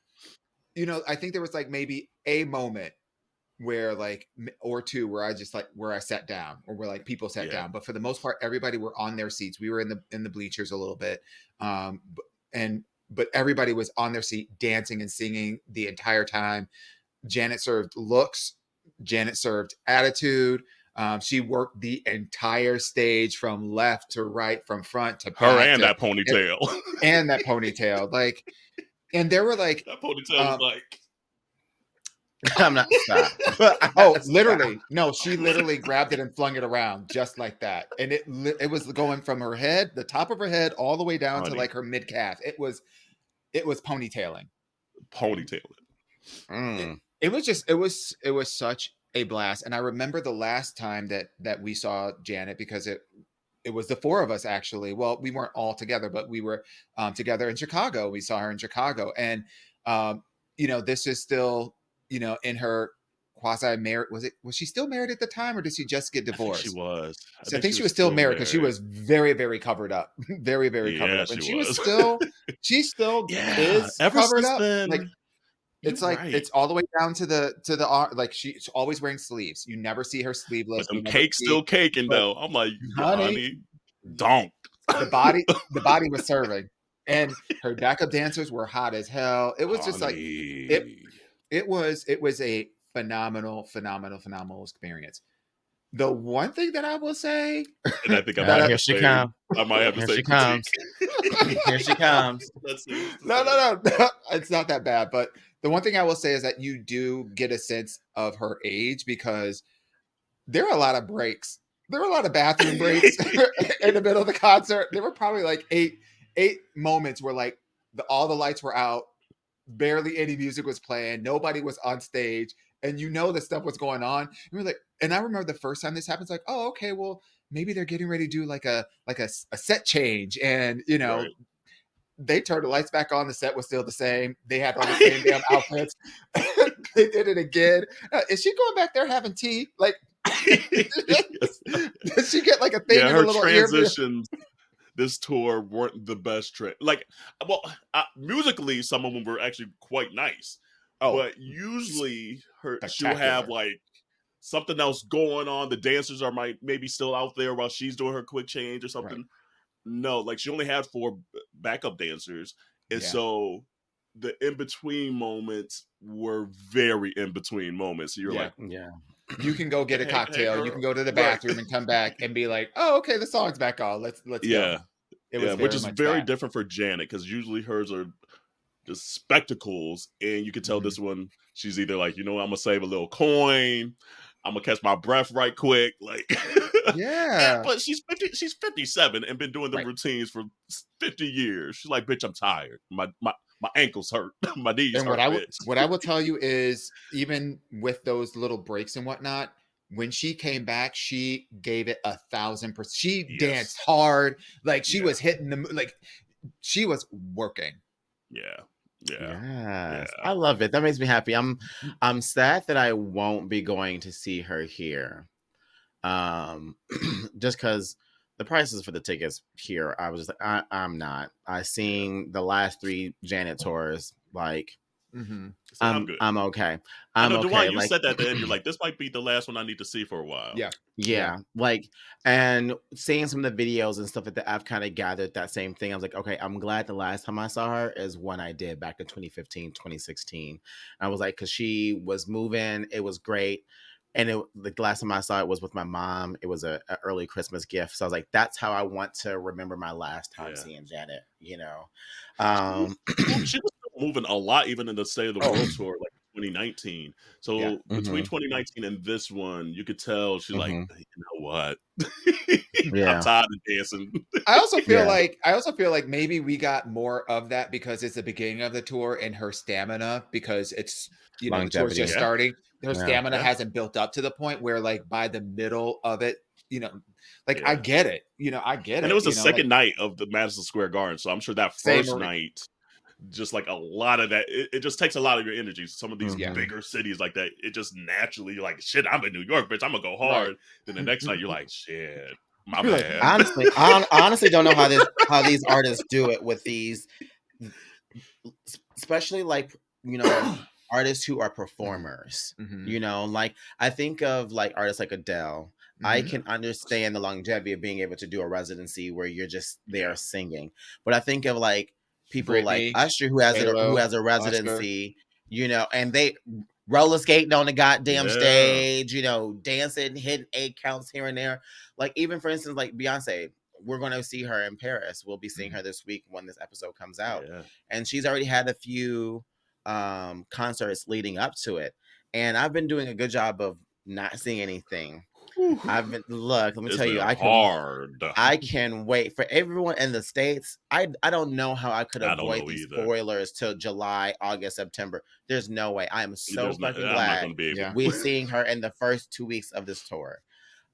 I think there was like maybe a moment where like or two where I just like where I sat down or where like people sat yeah. down, but for the most part everybody were on their seats. We were in the bleachers a little bit, and but everybody was on their seat dancing and singing the entire time. Janet served looks, Janet served attitude. She worked the entire stage from left to right, from front to Her back and to that ponytail. and that ponytail. Like, and there were like, That ponytail was like, I'm not stop. oh, literally, no, she literally grabbed it and flung it around just like that, and it was going from her head, the top of her head, all the way down to honey, like her mid calf. It was ponytailing. ponytail. It was just it was such a blast. And I remember the last time that we saw Janet, because it was the four of us actually. Well, we weren't all together, but we were together in Chicago. We saw her in Chicago, and this is still in her quasi married. Was she still married at the time, or did she just get I think she divorced? was. So I think she was still married, because she was very, very covered up, very, very covered Yeah, up, and she she was was. still she still Yeah, is ever covered since up. Like, then, you're it's like right. it's all the way down to the arm. Like, she's always wearing sleeves. You never see her sleeveless. But them You never cakes see, still caking but though. I'm like, yeah, honey, honey, don't. the body was serving, and her backup dancers were hot as hell. It was just like it. Honey. It was a phenomenal experience. The one thing that I will say And I think I might that have Here the she same. comes. I might have the Here same she critique. comes. Here she comes. Let's see what's to no, say. no, it's not that bad. But the one thing I will say is that you do get a sense of her age, because there are a lot of breaks. There were a lot of bathroom breaks in the middle of the concert. There were probably like eight moments where like all the lights were out, barely any music was playing, nobody was on stage, and this stuff was going on. And we're like, and I remember the first time this happens, like, oh, okay, well, maybe they're getting ready to do like a set change, and Right. they turned the lights back on. The set was still the same. They had on the same damn outfits. They did it again. Is she going back there having tea? Like, did she get like a thing Yeah, in a her little ear? transitions this tour weren't the best trend. Like, well, musically, some of them were actually quite nice. Oh, But usually, she'll have spectacular. like something else going on. The dancers are maybe still out there while she's doing her quick change or Right. something. No, like she only had 4 backup dancers, and Yeah. so the in between moments were very in between moments. So you're Yeah. like, Yeah. You can go get a hey, cocktail. You girl, can go to the right? bathroom and come back and be like, "Oh, okay, the song's back on. Let's go." Yeah, It yeah, was which very is much very that. different for Janet because usually hers are just spectacles, and you can tell this one she's either like, I'm gonna save a little coin, I'm gonna catch my breath right quick, like, Yeah. but she's 50, she's 57 and been doing the Right. routines for 50 years. She's like, bitch, I'm tired. My ankles hurt, my knees And hurt, bitch. what I will tell you is, even with those little breaks and whatnot, when she came back, she gave it 1,000%. She Yes, danced hard, like she yeah, was hitting like she was working. yeah, yeah, Yes. yeah. I love it. That makes me happy. I'm sad that I won't be going to see her here. Just because the prices for the tickets here, I was just like, I'm not. I seen the last 3 Janet tours, like So I'm good. I'm okay. I I'm know, okay. Dewan, you Like, said that at the end. You're like, this might be the last one I need to see for a while. Yeah. yeah, like, and seeing some of the videos and stuff like that, I've kind of gathered that same thing. I was like, okay, I'm glad the last time I saw her is when I did back in 2015, 2016. I was like, because she was moving, it was great. And it, like, the last time I saw it was with my mom. It was a early Christmas gift. So I was like, that's how I want to remember my last time seeing Janet, you know? She was still moving a lot, even in the State of the World tour, like 2019. So between 2019 and this one, you could tell she's like, you know what? I'm tired of dancing. I also feel like maybe we got more of that because it's the beginning of the tour and her stamina, because it's, you know, the tour's just starting. Her stamina hasn't built up to the point where, like, by the middle of it, you know, like, I get it. You know, I get it. And it was the second like, night of the Madison Square Garden. So I'm sure that first night, just like a lot of that, it just takes a lot of your energy. Some of these bigger cities like that, it just naturally, you're like, shit, I'm in New York, bitch, I'm gonna go hard. Then the next night, you're like, shit, my bad. Honestly, I honestly don't know how these artists do it with these, especially, like, you know, artists who are performers. You know, like, I think of, like, artists like Adele. I can understand the longevity of being able to do a residency where you're just there singing, but I think of, like, people Britney, like Usher who has a residency, you know, and they roller skating on the goddamn stage, you know, dancing, hitting 8 counts here and there. Like, even for instance, like Beyonce, we're going to see her in Paris. We'll be seeing her this week when this episode comes out, and she's already had a few concerts leading up to it, and I've been doing a good job of not seeing anything. I've been, look, let me tell you, I can wait for everyone in the States. I don't know how I could avoid these spoilers till July, August, September. There's no way. I am so fucking glad we're seeing her in the first 2 weeks of this tour.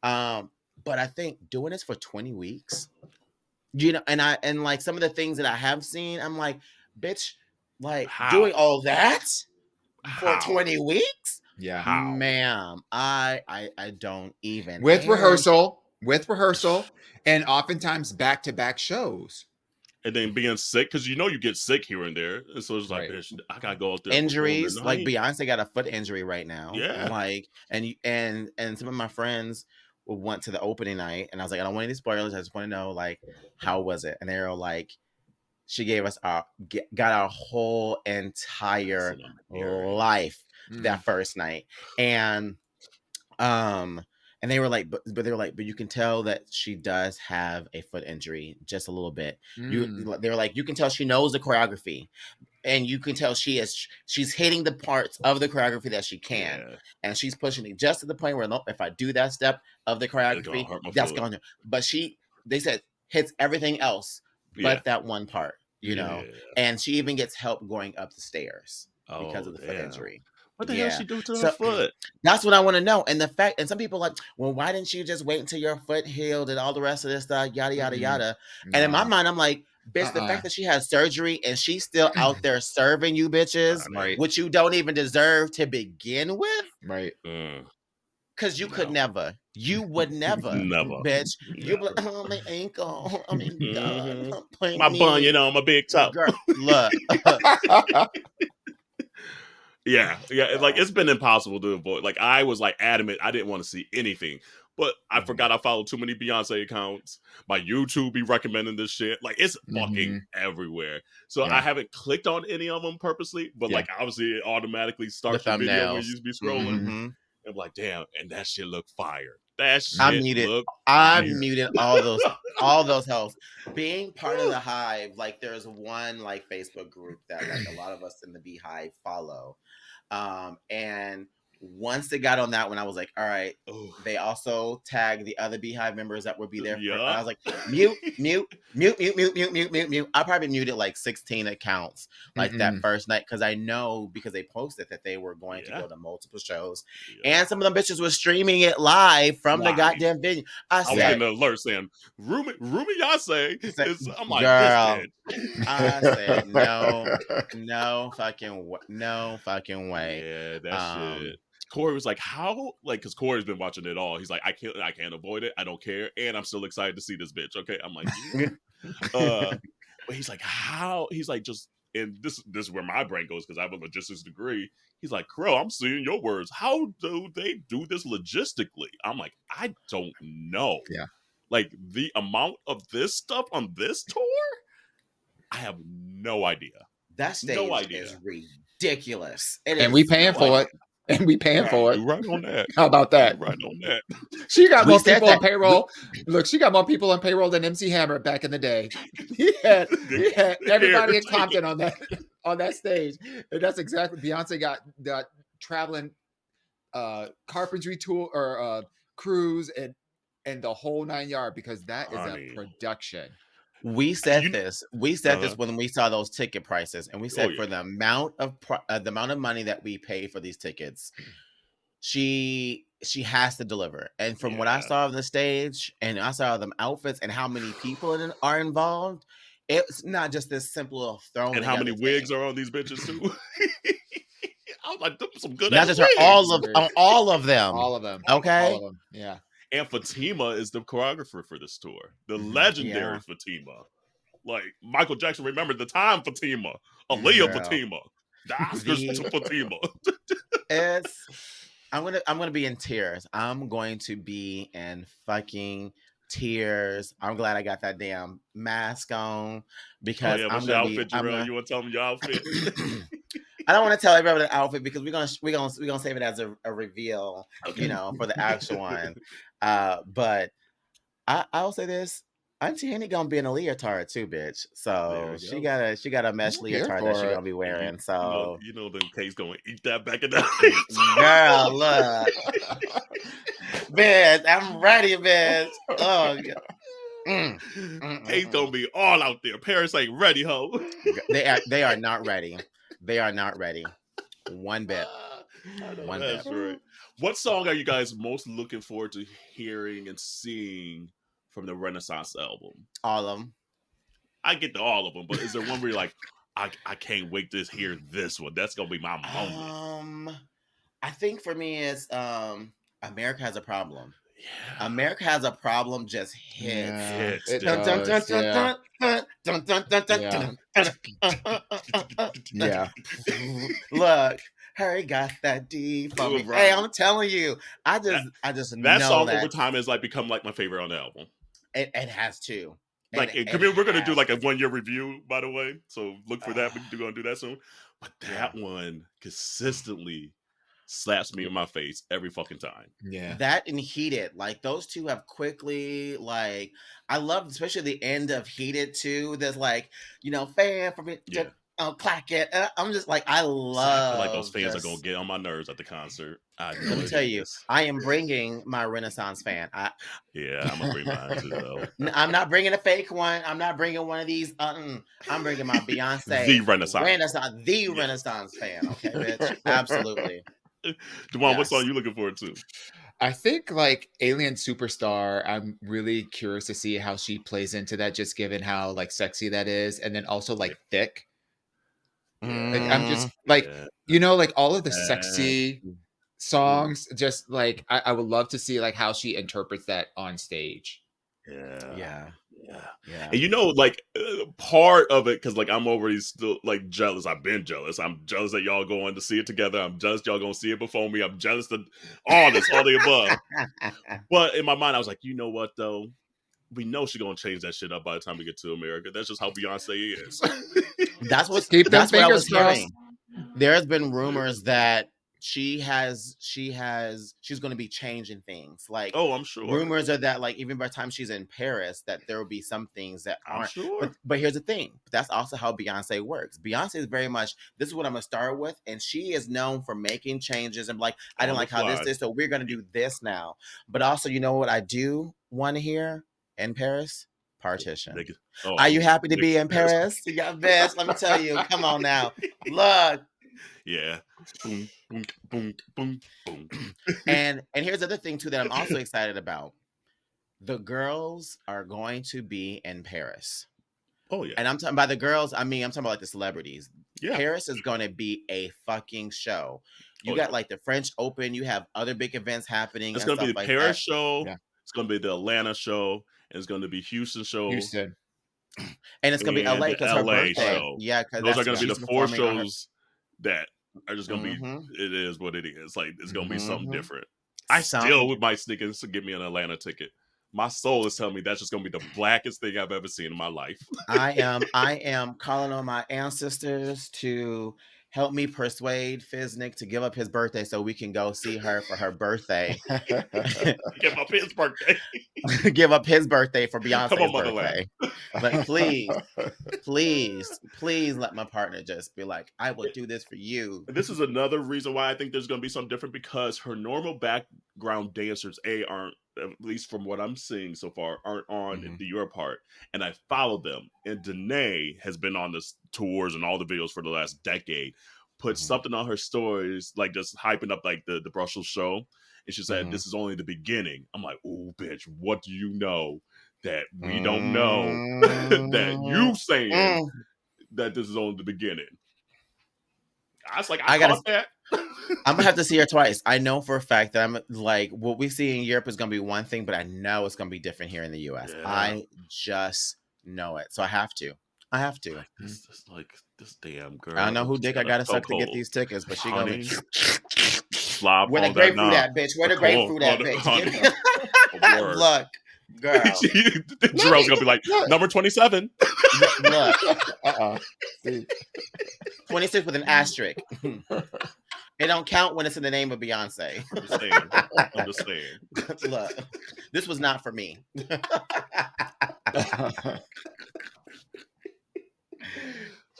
But I think doing this for 20 weeks, you know, and like some of the things that I have seen, I'm like, bitch, like, doing all that for 20 weeks? Yeah. Ma'am, I don't even. With rehearsal, and oftentimes back-to-back shows. And then being sick, because you know you get sick here and there. And so it's like, bitch, I gotta go out there. Injuries, like Beyonce got a foot injury right now. Yeah. Like, and some of my friends went to the opening night, and I was like, I don't want any spoilers. I just want to know, like, how was it? And they were like, she gave us got our whole entire life that first night. And they were like, but they were like, but you can tell that she does have a foot injury, just a little bit. They were like, you can tell she knows the choreography, and you can tell she's hitting the parts of the choreography that she can, and she's pushing it just to the point where, no, if I do that step of the choreography, that's going to. But they said hits everything else but that one part, you know. And she even gets help going up the stairs because of the foot injury. What the hell she do to her foot? That's what I want to know. And the fact, and some people are like, well, why didn't you just wait until your foot healed and all the rest of this stuff, yada, yada, yada. And in my mind, I'm like, bitch, the fact that she has surgery and she's still out there serving you bitches, which you don't even deserve to begin with. Right. Because you could never. You would never. Bitch. You'd be like, oh, my ankle. Oh, my God. My bunion on my big toe. Girl, look. Yeah, like, it's been impossible to avoid. Like, I was like adamant I didn't want to see anything, but I forgot I followed too many Beyonce accounts. My YouTube be recommending this shit. Like, it's fucking everywhere. So I haven't clicked on any of them purposely, but like, obviously it automausely starts the video when you be scrolling. I'm like, damn, and that shit look fire. That shit I muted all those hosts. Being part of the Hive, like, there's one, like, Facebook group that, like, a lot of us in the Beehive follow. And once they got on that one, I was like, all right. They also tagged the other Beehive members that would be there. I was like, mute. I probably muted like 16 accounts like that first night, because I know, because they posted that they were going to go to multiple shows, and some of them bitches were streaming it live from the goddamn venue. I was getting an alert saying Rumi Beyonce is. I'm like, girl. I said no fucking way. Yeah, that shit. Corey was like, how? Like, because Corey's been watching it all. He's like, I can't avoid it. I don't care. And I'm still excited to see this bitch. Okay. I'm like, but he's like, how? He's like, just and this is where my brain goes because I have a logistics degree. He's like, Crow, I'm seeing your words. How do they do this logistically? I'm like, I don't know. Yeah. Like the amount of this stuff on this tour, I have no idea. That stage No idea. is ridiculous. And we paying for it. And we paying for it. You're right on that. How about that? You're right on that. She got We more said people on that. payroll. Look, she got more people on payroll than MC Hammer back in the day. He had everybody in Compton on that stage. And that's exactly Beyonce got traveling carpentry tour or crews and the whole 9 yards because that is a production. We said this. We said this when we saw those ticket prices, and we said for the amount of money that we pay for these tickets, she has to deliver. And from what I saw on the stage, and I saw them outfits, and how many people are involved, it's not just this simple little thrown. And how many wigs are on these bitches too? I was like, some good. Not just her, all of them. All of them. Okay. All of them. Yeah. And Fatima is the choreographer for this tour. The legendary Fatima. Like Michael Jackson remembered the time Fatima. Aaliyah Fatima. The Oscars Fatima. I'm gonna be in tears. I'm going to be in fucking tears. I'm glad I got that damn mask on because what's your outfit, Jarrell? You want to tell me your outfit? I don't want to tell everybody the outfit because we're gonna save it as a reveal, for the actual one. But I'll say this: Auntie Henny gonna be in a leotard too, bitch. So she got a mesh leotard that she's gonna be wearing. So you know them K's gonna eat that back in the girl, look, bitch, I'm ready, bitch. Oh. K's gonna be all out there. Paris ain't ready, ho. They are not ready. They are not ready. One bit. That's right. What song are you guys most looking forward to hearing and seeing from the Renaissance album? All of them. I get to all of them, but is there one where you're like, I can't wait to hear this one? That's gonna be my moment. I think for me it's America Has a Problem. Yeah. America Has a Problem just hits. Yeah. Look, Harry got that D for me. Right. Hey, I'm telling you, I just know that song over time has become my favorite on the album. It has to. We're gonna do a 1 year review, by the way. So look for that. We're gonna do that soon. But that one consistently slaps me in my face every fucking time. Yeah. That and Heated. Those two have quickly, I love especially the end of Heated too. There's fan for me to clack it. I'm just I love I feel those fans are gonna get on my nerves at the concert. Let me tell you, I am bringing my Renaissance fan. I'm gonna bring mine too though. I'm not bringing a fake one. I'm not bringing one of these. I'm bringing my Beyonce the Renaissance Renaissance fan. Okay, bitch. Absolutely. Dewan, what song are you looking forward to? I think Alien Superstar, I'm really curious to see how she plays into that, just given how sexy that is, and then also thick. I'm just all of the sexy songs, just I would love to see how she interprets that on stage. Yeah. And part of it, because I'm already still jealous. I've been jealous. I'm jealous that y'all going to see it together. I'm jealous y'all gonna see it before me. I'm jealous of all the above. But in my mind, I was like, you know what though? We know she's gonna change that shit up by the time we get to America. That's just how Beyonce is. That's what I was hearing. There's been rumors that she's going to be changing things. I'm sure. Rumors are that even by the time she's in Paris, that there will be some things that aren't. I'm sure. But here's the thing. That's also how Beyonce works. Beyonce is very much, this is what I'm going to start with. And she is known for making changes and I didn't like how this is, so we're going to do this now. But also, you know what I do want to hear in Paris? Partition. Are you happy to be in Paris? Yeah, bitch, let me tell you. Come on now. Look. Yeah. Boom, boom, boom, boom, boom. And here's the other thing too that I'm also excited about. The girls are going to be in Paris. Oh yeah. And I'm talking about the girls, I'm talking about the celebrities. Yeah. Paris is going to be a fucking show. You got the French Open, you have other big events happening. It's going to be the Paris show. Yeah. It's going to be the Atlanta show. And it's going to be Houston show. And it's gonna be LA and the because her LA birthday. show. Yeah, because Those are that's going to be she's the 4 performing on her. shows that are just going to be. Mhm. It is what it is. Like it's going to be something Mhm. different. I Some still might sneak in to get me an Atlanta ticket. My soul is telling me that's just going to be the blackest thing I've ever seen in my life. I am calling on my ancestors to help me persuade Fiznik to give up his birthday so we can go see her for her birthday. Give up his birthday. Give up his birthday for Come on, Beyonce's Motherland. birthday. Like, please let my partner just be like, I will do this for you. This is another reason why I think there's going to be something different, because her normal background dancers aren't, at least from what I'm seeing so far, aren't on the Europe part, and I follow them. And Danae has been on this tours and all the videos for the last decade. Put something on her stories, like just hyping up like the Brussels show, and she said, "This is only the beginning." I'm like, "Oh, bitch, what do you know that we don't know that you saying that this is only the beginning?" I was like, I caught that. I'm gonna have to see her twice. I know for a fact that I'm like, what we see in Europe is gonna be one thing, but I know it's gonna be different here in the US. Yeah. I just know it. So I have to. Like this damn girl. I don't know who dick I gotta suck to get chokehold. these tickets, but she gonna be slop where the on that grapefruit knob. at, bitch. Where the grapefruit at, bitch. Honey. Look, girl. Jerome's gonna be like, number 27. Look. See. 26 with an asterisk. It don't count when it's in the name of Beyonce. I'm just saying. Look, this was not for me.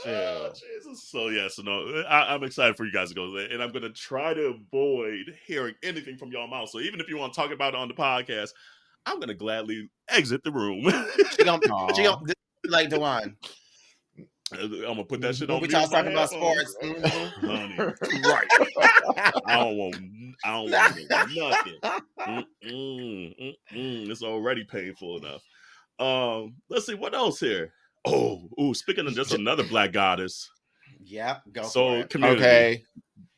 Oh, Jesus. So yeah, so no, I'm excited for you guys to go there, and I'm gonna try to avoid hearing anything from y'all mouth. So even if you want to talk about it on the podcast, I'm gonna gladly exit the room. She gonna like Dewan. I'm gonna put that shit when on. We talking about sports, honey. Right? I don't want nothing. It's already painful enough. Let's see what else here. Speaking of just another black goddess. Yep, go so for it. Community. Okay.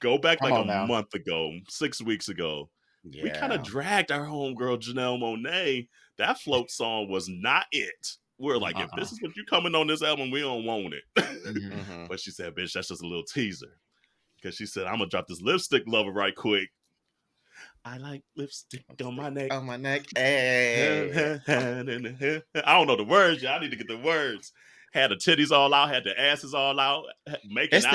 Go back Come like on a now. month ago, 6 weeks ago. Yeah. We kind of dragged our homegirl Janelle Monae. That float song was not it. We're like, if this is what you coming on this album, we don't want it. But she said, bitch, that's just a little teaser. Because she said, I'm gonna drop this lipstick lover right quick. I like lipstick on my neck. On my neck. Hey. I don't know the words, y'all. I need to get the words. Had the titties all out, had the asses all out, making it's out.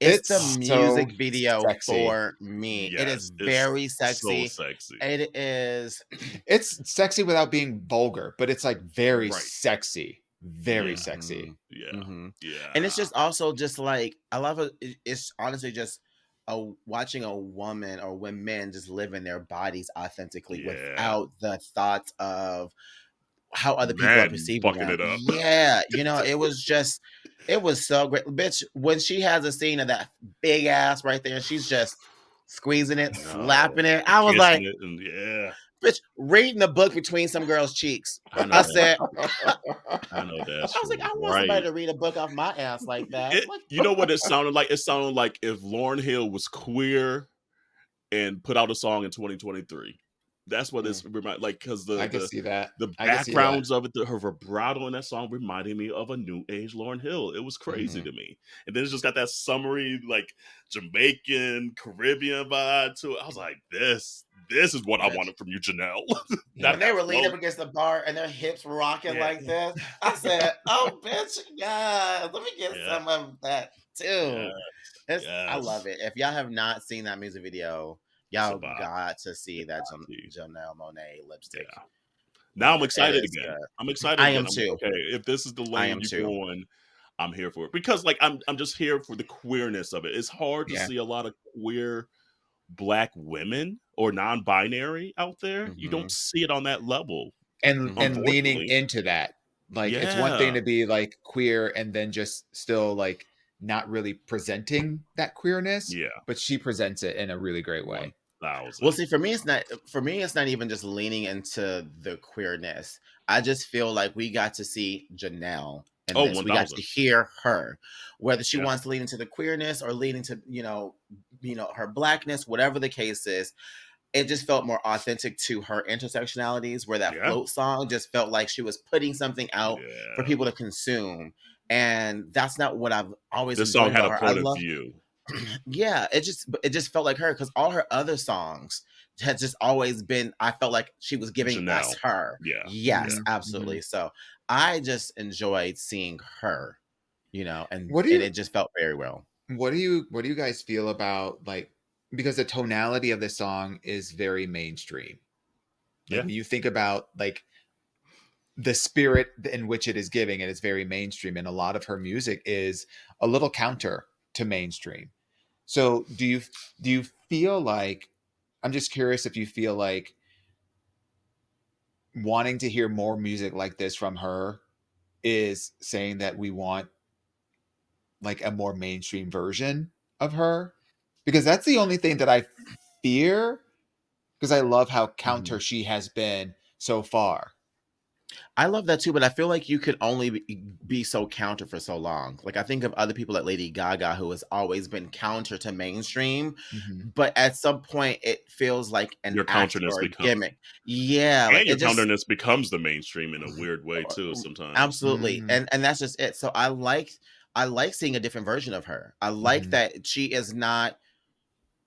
It's the music so video sexy. for me. Yes, it is very sexy. So sexy. It is. It's sexy without being vulgar, but it's like very sexy. Very sexy. Yeah. Yeah. And it's just also just like, I love it. It's honestly just watching a woman or women just live in their bodies authentically without the thoughts of how other people are perceiving them. It up. Yeah, it was so great. Bitch, when she has a scene of that big ass right there, she's just squeezing it, slapping it. I was like, bitch, reading the book between some girls' cheeks. I said, I know that. I was like, I want somebody to read a book off my ass like that. You know what it sounded like? It sounded like if Lauryn Hill was queer and put out a song in 2023. That's what it's like, because I can see that. The backgrounds of it, her vibrato in that song reminded me of a new age Lauryn Hill. It was crazy to me. And then it's just got that summery, like Jamaican, Caribbean vibe to it. I was like, this is what I wanted from you, Janelle. They were leaning up against the bar and their hips rocking like this. I said, oh, bitch, yeah, let me get some of that too. I love it. If y'all have not seen that music video, y'all got to see that Janelle Monae lipstick. Yeah. Now I'm excited again. I'm excited. I am too. Okay, if this is the lane you're going, I'm here for it. Because like I'm just here for the queerness of it. It's hard to see a lot of queer Black women or non-binary out there. You don't see it on that level. And leaning into that. Like it's one thing to be like queer and then just still like not really presenting that queerness. Yeah. But she presents it in a really great way. Well, see, for me, it's not even just leaning into the queerness. I just feel like we got to see Janelle in this. 1,000. We got to hear her, whether she wants to lean into the queerness or lean into, her Blackness, whatever the case is. it just felt more authentic to her intersectionalities, where that Yeah. float song just felt like she was putting something out for Yeah. people to consume. And that's not what I've always This song enjoyed had about a her. I point of love, view. yeah, it just felt like her, because all her other songs had just always been, I felt like she was giving us Janelle. her. Yeah. Yes, Yeah. absolutely. So I just enjoyed seeing her, and What do and you it just felt very well. what do you guys feel about, like, because the tonality of the song is very mainstream. Like Yeah. when you think about like the spirit in which it is giving, and it's very mainstream, and a lot of her music is a little counter to mainstream. So do you feel like, I'm just curious if you feel like wanting to hear more music like this from her is saying that we want like a more mainstream version of her, because that's the only thing that I fear, because I love how Mhm. counter she has been so far. I love that too, but I feel like you could only be so counter for so long. Like, I think of other people like Lady Gaga, who has always been counter to mainstream, Mhm. but at some point it feels like an Your act counterness or a become gimmick. Yeah, like and your it just counterness becomes the mainstream in a weird way too sometimes. absolutely, Mhm. and that's just it. So I like seeing a different version of her. I like Mhm. that she is not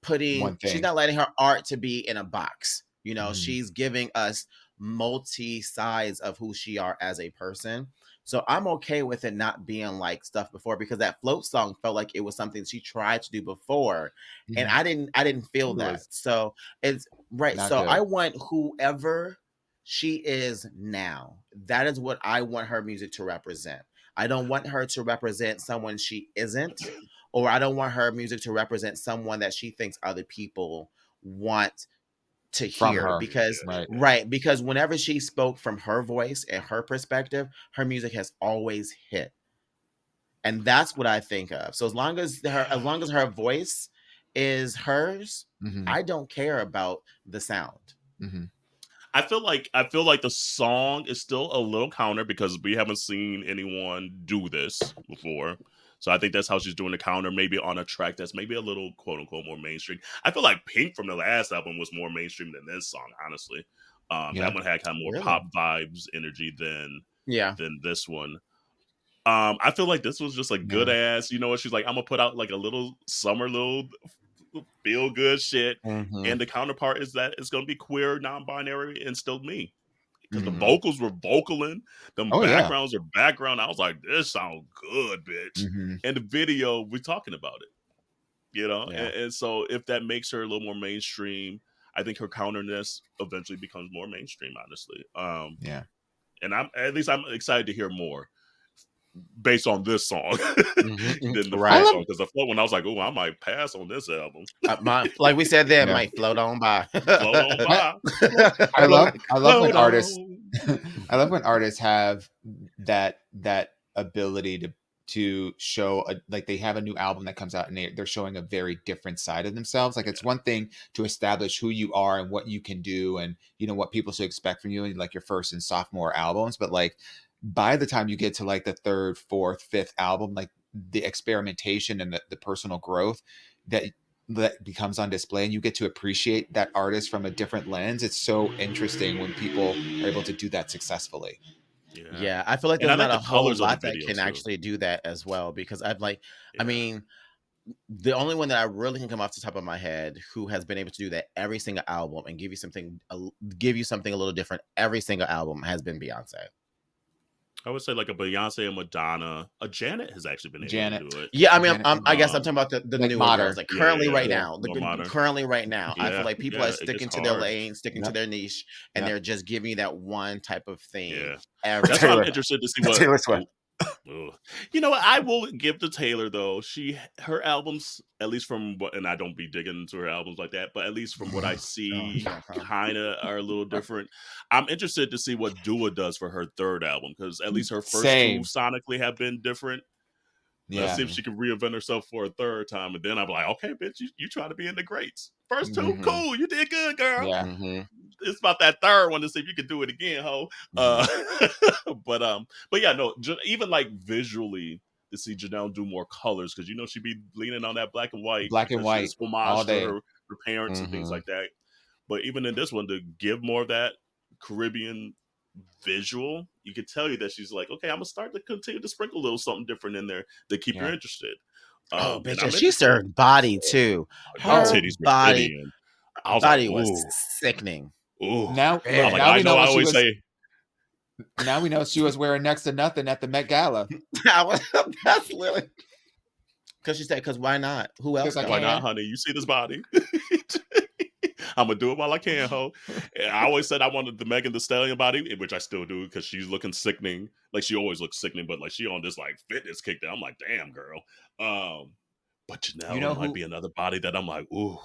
One she's thing. not letting her art to be in a box. Mhm. She's giving us multi sides of who she are as a person. So I'm okay with it not being like stuff before, because that float song felt like it was something she tried to do before, and Mhm. I didn't feel It that. was So it's right. not So I good. want whoever she is now. That is what I want her music to represent. I don't want her to represent someone she isn't, or I don't want her music to represent someone that she thinks other people want to From hear. her. Because Right. right, because whenever she spoke from her voice and her perspective, her music has always hit. And that's what I think of. So as long as her voice is hers, Mhm. I don't care about the sound. Mhm. I feel like the song is still a little counter because we haven't seen anyone do this before. So I think that's how she's doing the counter, maybe on a track that's maybe a little quote unquote more mainstream. I feel like Pink from the last album was more mainstream than this song, honestly. That Yeah. one had kind of more Really? pop vibes energy Yeah. than this one. I feel like this was just a good Yeah. ass, you know what? She's like, I'm gonna put out like a little summer little feel good shit. Hmm. And the counterpart is that it's gonna be queer, non-binary, and still me. Because the Mhm. Hmm. vocals were vocaling, them Oh yeah. backgrounds are background. I was like, this sounds good, bitch. Mhm. And the video, we're talking about it. Yeah. And so if that makes her a little more mainstream, I think her counterness eventually becomes more mainstream, honestly. Yeah. And I'm excited to hear more based on this song Hmm. than the I flow Right. love song. Because the flow one, I was like, oh, I might pass on this album. Like we said, there yeah. might float on by. Float on I by, float, I float, love when float artists on. I love when artists have that ability to show like they have a new album that comes out, and they're showing a very different side of themselves. Like, it's one thing to establish who you are and what you can do, and what people should expect from you in like your first and sophomore albums, but like by the time you get to like the third, fourth, fifth album, like the experimentation and the personal growth that becomes on display, and you get to appreciate that artist from a different lens. It's so interesting when people are able to do that successfully. Yeah. Yeah, I feel like And I there's like not the a whole colors of the lot that video can too. actually do that as well, because I Yeah. mean, the only one that I really can come off the top of my head who has been able to do that every single album and give you something a little different every single album has been Beyonce. I would say like a Beyonce and Madonna. A Janet has actually been able to Janet, do it. Yeah, I mean, Janet, I guess I'm Um, talking about the like newer girls. modern. Like yeah, currently, yeah, right Yeah. now, more modern. currently right now, I feel Yeah, like people are yeah, it gets sticking to their hard. lane, sticking to Yep. their niche, and Yep. they're just giving you that one type of thing Yeah. every That's why I'm Taylor. single time. interested to see what. Taylor Oh, Swift. ugh. You know what? I will give to Taylor though. Her albums, at least from what, and I don't be digging into her albums like that, but at least from what I Oh, see, stop, huh? kind of are a little different. I'm interested to see what Dua does for her third album because at least her first two Same. sonically have been different. Let's Yeah. see if Hmm. she can reinvent herself for a third time, and then I'm like, okay, bitch, you try to be in the greats. First two, Hmm. cool, you did good, girl. Yeah. Hmm. It's about that third one to see if you can do it again, ho. Mhm. But yeah, no, even like visually to see Janelle do more colors because she'd be leaning on that black and white Black and because white it's all homage to day. her parents and things Hmm. like that. But even in this one, to give more of that Caribbean visual, you could tell you that she's like, okay, I'm gonna start to continue to sprinkle a little something different in there to keep you interested. Oh, And bitch, I'm and she interested. served body too. Them Her titties were body, hitting. I was body like, was ooh, sickening. ooh. Now, I'm look, like, now I we know know I what she always was. say. Now we know she was wearing next to nothing at the Met Gala. That's literally because she said, "Because why not? Who else? Because I Why can. not, honey? You see this body? I'm gonna do it while I can, ho. And I always said I wanted the Megan Thee Stallion body, which I still do because she's looking sickening. Like she always looks sickening, but like she on this like fitness kick that I'm like, damn, girl. But You Janelle know might who? be another body that I'm like, ooh.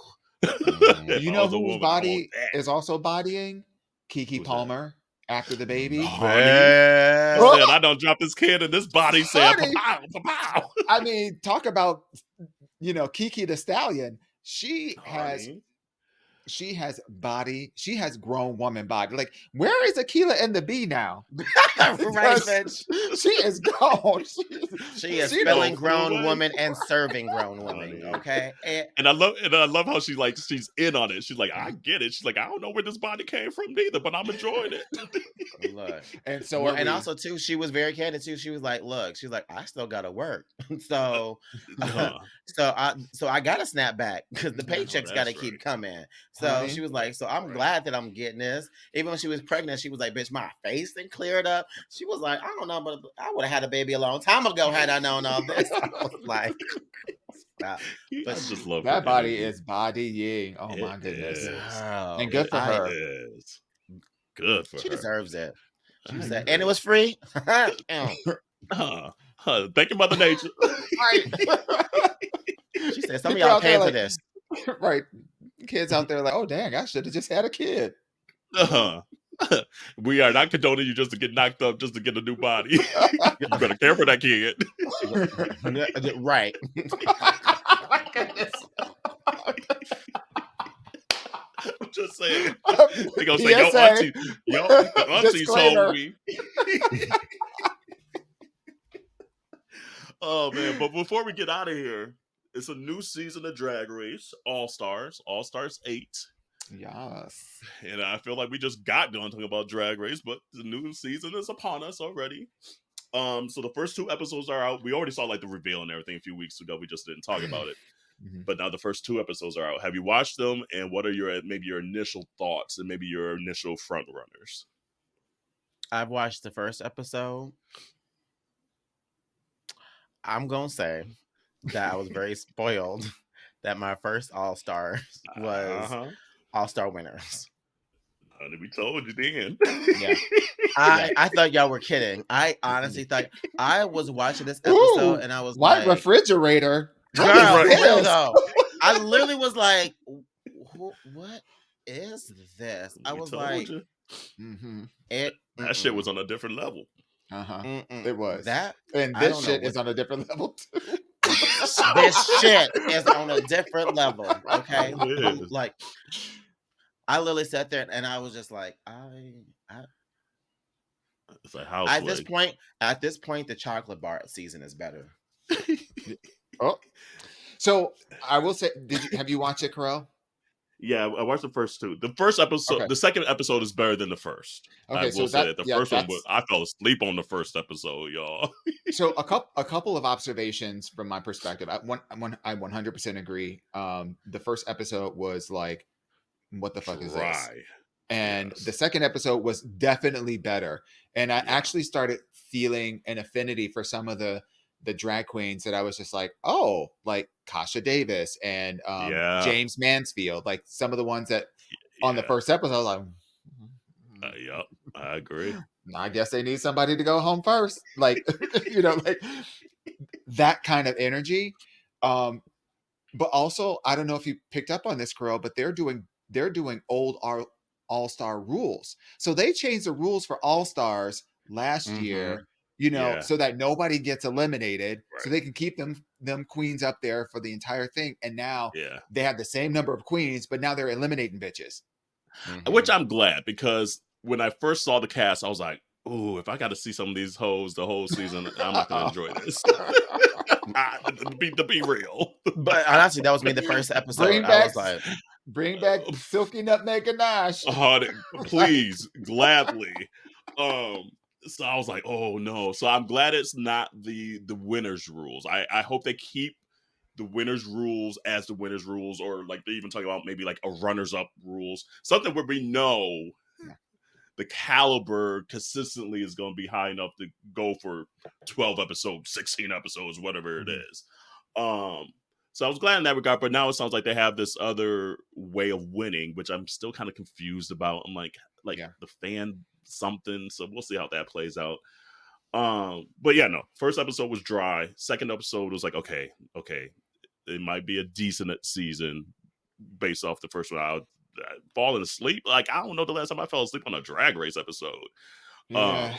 Mhm. If You I know was a whose woman, I want body that. is also bodying? Keke Who's that? Palmer after the baby. Honey, she Man. said I don't drop this kid, and this body said, Honey, "Pow, pow." I mean, talk about Keke the Stallion. Honey, She has body. She has grown woman body. Like, where is Akila and the Bee now? Right, Because bitch. she is gone. She is She spelling knows. grown woman and serving grown woman. honey. Okay. And I love how she's in on it. She's like, I get it. She's like, I don't know where this body came from neither, but I'm enjoying it. Look. And so Well, are and we. also too, she was very candid too. She was like, "Look, she's like, I still gotta work, so, so I gotta snap back because the paychecks gotta That's keep right. coming." So Honey. she was like, "So I'm Right. glad that I'm getting this." Even when she was pregnant, she was like, "Bitch, my face and cleared up." She was like, "I don't know, but I would have had a baby a long time ago had I known all this." I was like, "Stop." I But just love her That body energy. is bodying. Oh It my goodness. is. girl, And good for It her. is. Good for she her. deserves it. She I said, agree. and it was free. Ew. Thank you, Mother Nature. Right. She said, "Some of People y'all out there paying for like, this." right. Kids out there like, oh dang, I should have just had a kid. We are not condoning you just to get knocked up just to get a new body. You better care for that kid. Right. My goodness. I'm just saying. They gonna say, PSA. your auntie Disclaimer. told me. Oh man, but before we get out of here, it's a new season of Drag Race, All Stars 8. Yes. And I feel like we just got done talking about Drag Race, but the new season is upon us already. So the first 2 episodes are out. We already saw like the reveal and everything a few weeks ago. We just didn't talk about it. Mhm. But now the first 2 episodes are out. Have you watched them? And what are your initial thoughts and maybe your initial front runners? I've watched the first episode. I'm gonna say that I was very spoiled that my first All Stars was All Star winners. Honey, we told you then. Yeah. I thought y'all were kidding. I honestly thought I was watching this episode and I was white like, refrigerator. girl, What is for real this? though. I literally was like, what is this? I We was told like, you. Mm-hmm. That shit was on a different level. Uh-huh. Mm-mm. It was. That, And I this don't shit know is on a different level too. this shit is on a different level. Okay. It is. Like, I literally sat there and I was just like, It's like house at leg. this point, the chocolate bar season is better. Oh. So I will say, have you watched it, Carell? Yeah, I watched the first 2. The first episode, Okay. the second episode is better than the first. Okay, I so will say that. The first one, that's I fell asleep on the first episode, y'all. so a couple of observations from my perspective. I 100% agree. The first episode was like, what the fuck is this? Dry. And Yes. the second episode was definitely better. And I Yeah. actually started feeling an affinity for some of the drag queens that I was just like, oh, like Kasha Davis and Yeah. James Mansfield, like some of the ones that on the first episode, I was like, Yep, I agree. I guess they need somebody to go home first. Like, like that kind of energy. But also, I don't know if you picked up on this, Carell, but they're doing old All-Star rules. So they changed the rules for All-Stars last year, Yeah. so that nobody gets eliminated, so Right. they can keep them queens up there for the entire thing. And now Yeah. they have the same number of queens, but now they're eliminating bitches. Which I'm glad, because when I first saw the cast, I was like, ooh, if I got to see some of these hoes the whole season, I'm not going to enjoy this. To be real. But honestly, that was me the first episode. Bring I back, was like, Bring back Silky Nutmeg Ganache. Please, gladly. So I was like, oh no. So I'm glad it's not the winners rules. I hope they keep the winners rules as the winners rules, or like they even talk about maybe like a runners up rules, something where we know the caliber consistently is going to be high enough to go for 12 episodes, 16 episodes, whatever it is. So I was glad in that regard, but now it sounds like they have this other way of winning, which I'm still kind of confused about. I'm like the fan something. So we'll see how that plays out. But yeah, no, first episode was dry. Second episode was like, okay, it might be a decent season based off the first one. I falling asleep. Like, I don't know the last time I fell asleep on a Drag Race episode. Yeah.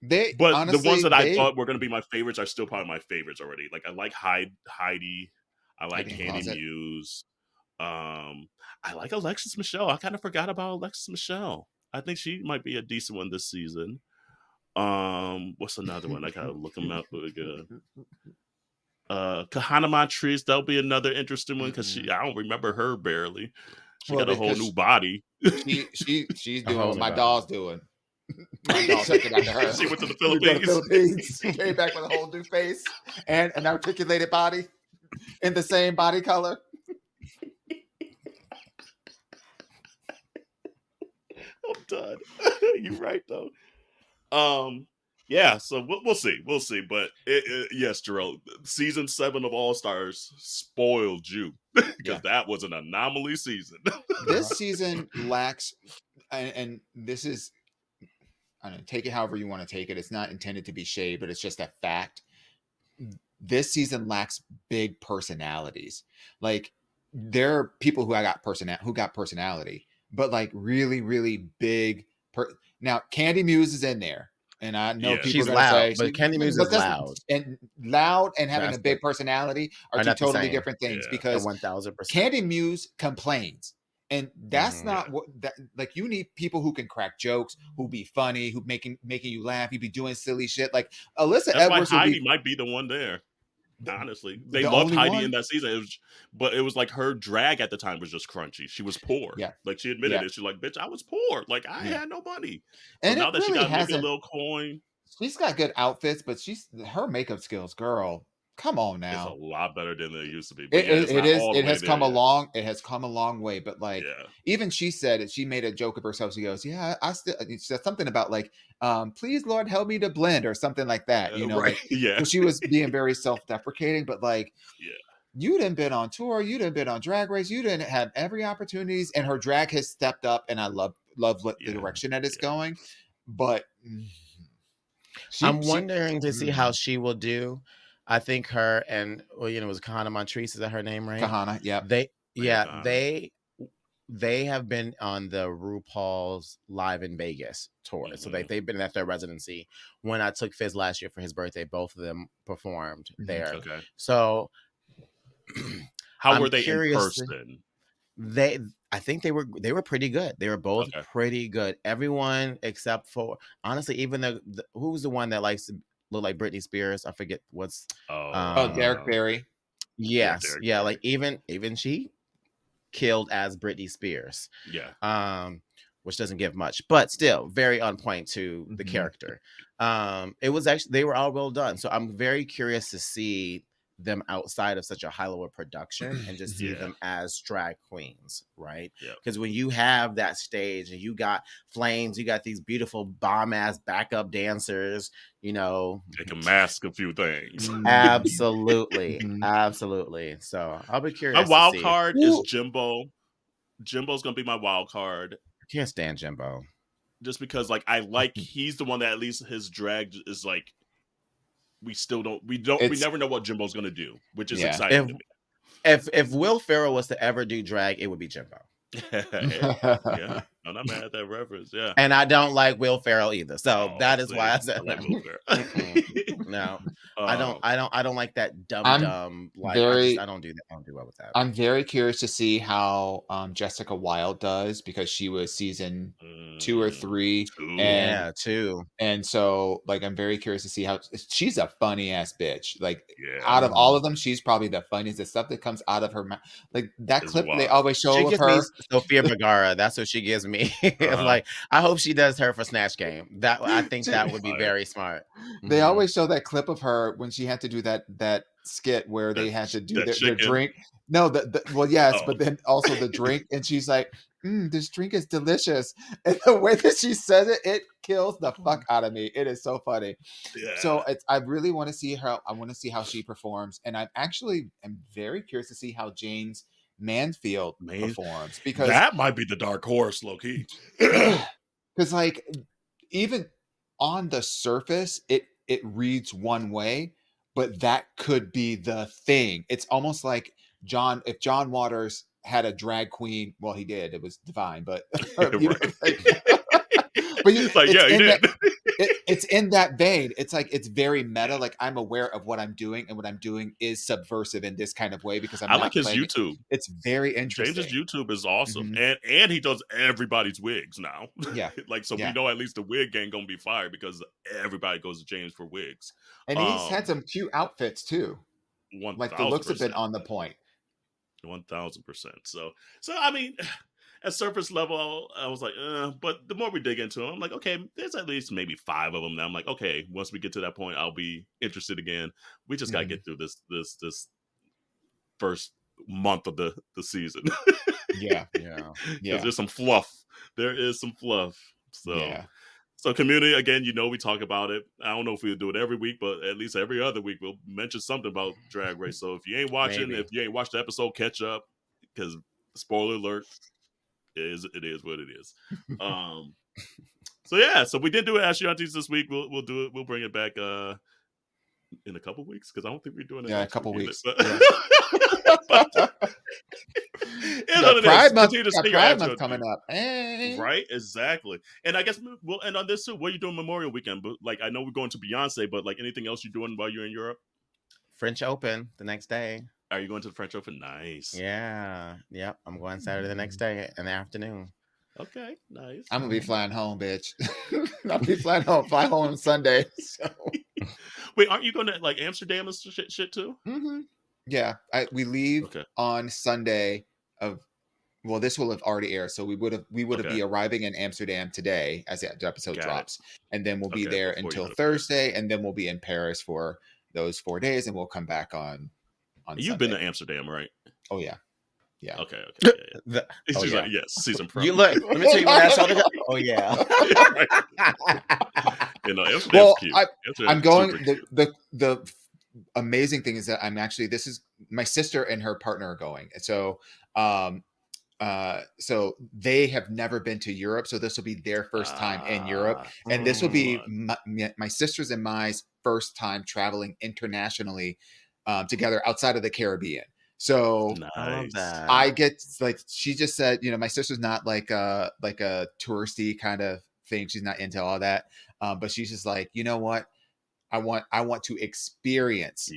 But honestly, the ones that I thought were going to be my favorites are still probably my favorites already. Like, I like Heidi. I like Candy Muse. I like Alexis Michelle. I kind of forgot about Alexis Michelle. I think she might be a decent one this season. What's another one? I gotta look them up really good. Kahana Montrese, that'll be another interesting one because I don't remember her barely. She got a whole new body. She's doing what my doll's doing. My doll took it after her. She went to the Philippines. She came back with a whole new face and an articulated body in the same body color. I'm done. You're right though. Yeah, so we'll see. We'll see. But yes, Jarrell, season 7 of All Stars spoiled you because that was an anomaly season. This season lacks, and this is, I don't know, take it however you want to take it. It's not intended to be shade, but it's just a fact. This season lacks big personalities. Like, there are people who got personality, but like really, really big. Now, Candy Muse is in there. And I know people she's are loud, say, but Candy Muse is loud. And having a big personality are two totally different things. Because 1000%. Candy Muse complains. And that's not what that, like, you need people who can crack jokes, who be funny, who making you laugh, you be doing silly shit. Like Alyssa Edwards. Why Heidi might be the one there. Honestly, they loved Heidi in that season. But it was like her drag at the time was just crunchy. She was poor. Yeah, like she admitted it. She's like, "Bitch, I was poor. Like I had no money." So and now that really she got maybe a little coin, she's got good outfits. But her makeup skills, girl. Come on now, it's a lot better than it used to be. It has come a long way. But like, even she said it. She made a joke of herself. She goes, "Yeah, I still." She said something about like, "Please, Lord, help me to blend" or something like that. You know, right? Like, so she was being very self-deprecating. But like, you didn't been on tour. You didn't been on Drag Race. You didn't have every opportunities, and her drag has stepped up. And I love the direction that it's going. But I'm wondering to see how she will do. I think her and it was Kahana Montrese. Is that her name, right? Kahana, yeah. They have been on the RuPaul's Live in Vegas tour. So they've been at their residency. When I took Fizz last year for his birthday, both of them performed there. Okay. So how were they in person? I think they were pretty good. They were both pretty good. Everyone except for, honestly, even who was the one that likes to look like Britney Spears? I forget what's Derek Barry. Yes. Derek yeah, Barry. like even she killed as Britney Spears. Yeah. Which doesn't give much, but still very on point to the character. It was actually, they were all well done. So I'm very curious to see them outside of such a Hollywood production and just see them as drag queens, right? Because when you have that stage and you got flames, you got these beautiful bomb ass backup dancers, they can mask a few things. Absolutely. So I'll be curious. My wild card is Jimbo. Jimbo's gonna be my wild card. I can't stand Jimbo. Just because he's the one that at least his drag is like, we never know what Jimbo's gonna do, which is exciting to me. If Will Ferrell was to ever do drag, it would be Jimbo. Yeah, I'm not mad at that reference. Yeah, and I don't like Will Ferrell either, so that is why I said I like Will Ferrell. No, I don't like that dumb. Like, I don't do that. I don't do well with that. I'm very curious to see how Jessica Wilde does, because she was season 2 or 3, Two. Yeah, too. and so like I'm very curious to see how she's a funny ass bitch. Like Yeah. out of all of them, she's probably the funniest. The stuff that comes out of her mouth, like that It's clip they wild. always She show of gives me her. Sofia Vergara. That's what she gives me. Uh-huh. Like, I hope she does her for Snatch Game. That I think She- that would be Fire. very smart. They Mhm. always show that clip of her when she had to do that skit where they had to do that their chicken. drink. No, well, yes, Oh. but then also the drink, and she's like, "This drink is delicious," and the way that she says it, it kills the fuck out of me. It is so funny. Yeah. So I really want to see her. I want to see how she performs, and am very curious to see how James Mansfield performs because that might be the dark horse, low key. because like even on the surface it reads one way, but that could be the thing. It's almost like if John Waters had a drag queen, well he did, it was divine, but you know, Right. but It's like, it's yeah, he in did. it's in that vein. It's like it's very meta. Like I'm aware of what I'm doing, and what I'm doing is subversive in this kind of way because I'm I not like his playing it. YouTube. It's very interesting. James's YouTube is awesome, Mhm. and he does everybody's wigs now. Yeah, Like so, yeah. we know at least the wig gang gonna be fired because everybody goes to James for wigs. And he's had some cute outfits too. Like the looks have been 1000%, on the point. 1000%. So I mean, at surface level, I was like, but the more we dig into them, I'm like, okay, there's at least maybe 5 of them. Now I'm like, okay, once we get to that point, I'll be interested again. We just gotta get through this first month of the season. Yeah, Because there's some fluff. There is some fluff. So yeah. so Community, again, we talk about it. I don't know if we'll do it every week, but at least every other week we'll mention something about Drag Race. So if you ain't watching, Maybe. if you ain't watched the episode, catch up. Because spoiler alert, it is what it is. So yeah, so we didn't do Ask Your Aunties this week. We'll do it. We'll bring it back in a couple weeks because I don't think we're doing it. Yeah, a next couple week weeks. either. It's what it is. Pride Month, Continue to got send your Pride Ask Your Month coming Aunties. up. Hey. Right, exactly. And I guess we'll end on this too. What are you doing Memorial Weekend? But like, I know we're going to Beyonce, but like anything else you're doing while you're in Europe? French Open the next day. Are you going to the French Open? Nice. Yeah. Yep. I'm going Saturday the next day in the afternoon. Okay, nice. I'm gonna be flying home, bitch. I'll be flying home. Fly home on Sunday. So. Wait, aren't you going to like Amsterdam and shit too? Mm-hmm. Yeah, we leave on Sunday of. Well, this will have already aired, so we would have be arriving in Amsterdam today as the episode drops, and then we'll be there until Thursday, and then we'll be in Paris for those 4 days, and we'll come back on. You've Sunday. been to Amsterdam, right? Oh yeah, yeah. Okay. Yeah. She's like, yes, season pro. You look. Let me tell you when I saw the. Oh yeah. Amsterdam's cute. I'm going. The amazing thing is that I'm actually. This is my sister and her partner are going, and so so they have never been to Europe, so this will be their first time in Europe, and this will be my sister's and my first time traveling internationally together outside of the Caribbean. So nice. I get like she just said, my sister's not like a touristy kind of thing. She's not into all that, but she's just like, you know what, I want to experience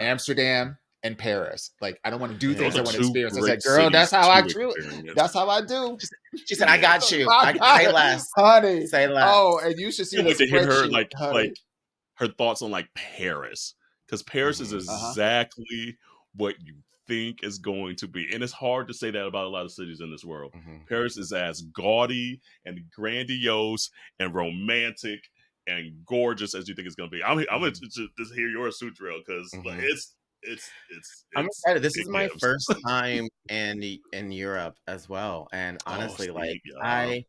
Amsterdam and Paris. Like I don't want to do things I want to experience. I said, girl, that's how I do. She said, I got you. Say less, honey. Say less. Oh, and you should see the to hear her like honey. Her thoughts on like Paris, because Paris is exactly what you think is going to be, and it's hard to say that about a lot of cities in this world. Paris is as gaudy and grandiose and romantic and gorgeous as you think it's going to be. I'm going to just hear your suit drill because like, it's I'm excited. This is my first time in Europe as well, and honestly, I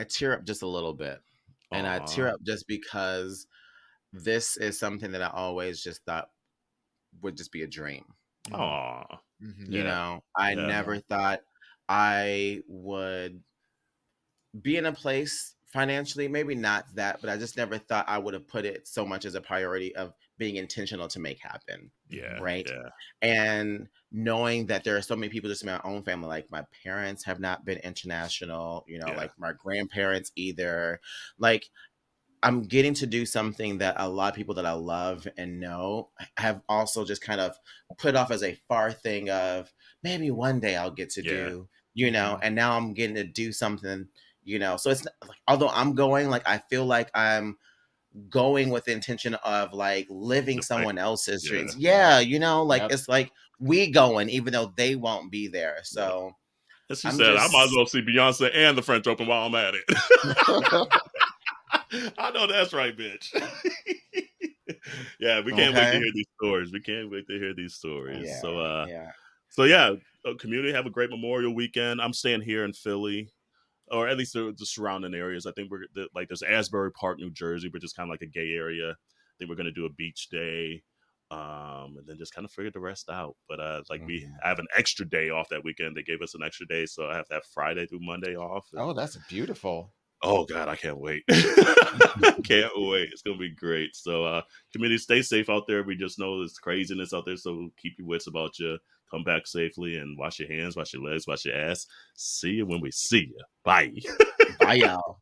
tear up just a little bit, and I tear up just because this is something that I always just thought would just be a dream. You know, I never thought I would be in a place financially, maybe not that, but I just never thought I would have put it so much as a priority of being intentional to make happen. Right. And knowing that there are so many people just in my own family, like my parents have not been international, like my grandparents either. Like I'm getting to do something that a lot of people that I love and know have also just kind of put off as a far thing of maybe one day I'll get to do. you know, and now I'm getting to do something, you know. So it's not, like, although I'm going, like, I feel like I'm going with the intention of like living someone else's dreams. Yeah, you know, like it's like we going, even though they won't be there. So as she said, I might as well see Beyonce and the French Open while I'm at it. I know that's right, bitch. Yeah, we can't wait to hear these stories. We can't wait to hear these stories. Yeah, so yeah, community, have a great Memorial weekend. I'm staying here in Philly, or at least the surrounding areas. I think like there's Asbury Park, New Jersey, which is kind of like a gay area. I think we're gonna do a beach day, and then just kind of figure the rest out. But I have an extra day off that weekend. They gave us an extra day, so I have to have Friday through Monday off. Oh, that's beautiful. Oh God, I can't wait. Can't wait. It's gonna be great. So community, stay safe out there. We just know there's craziness out there, so keep your wits about you. Come back safely and wash your hands, wash your legs, wash your ass. See you when we see you. Bye. Bye, y'all.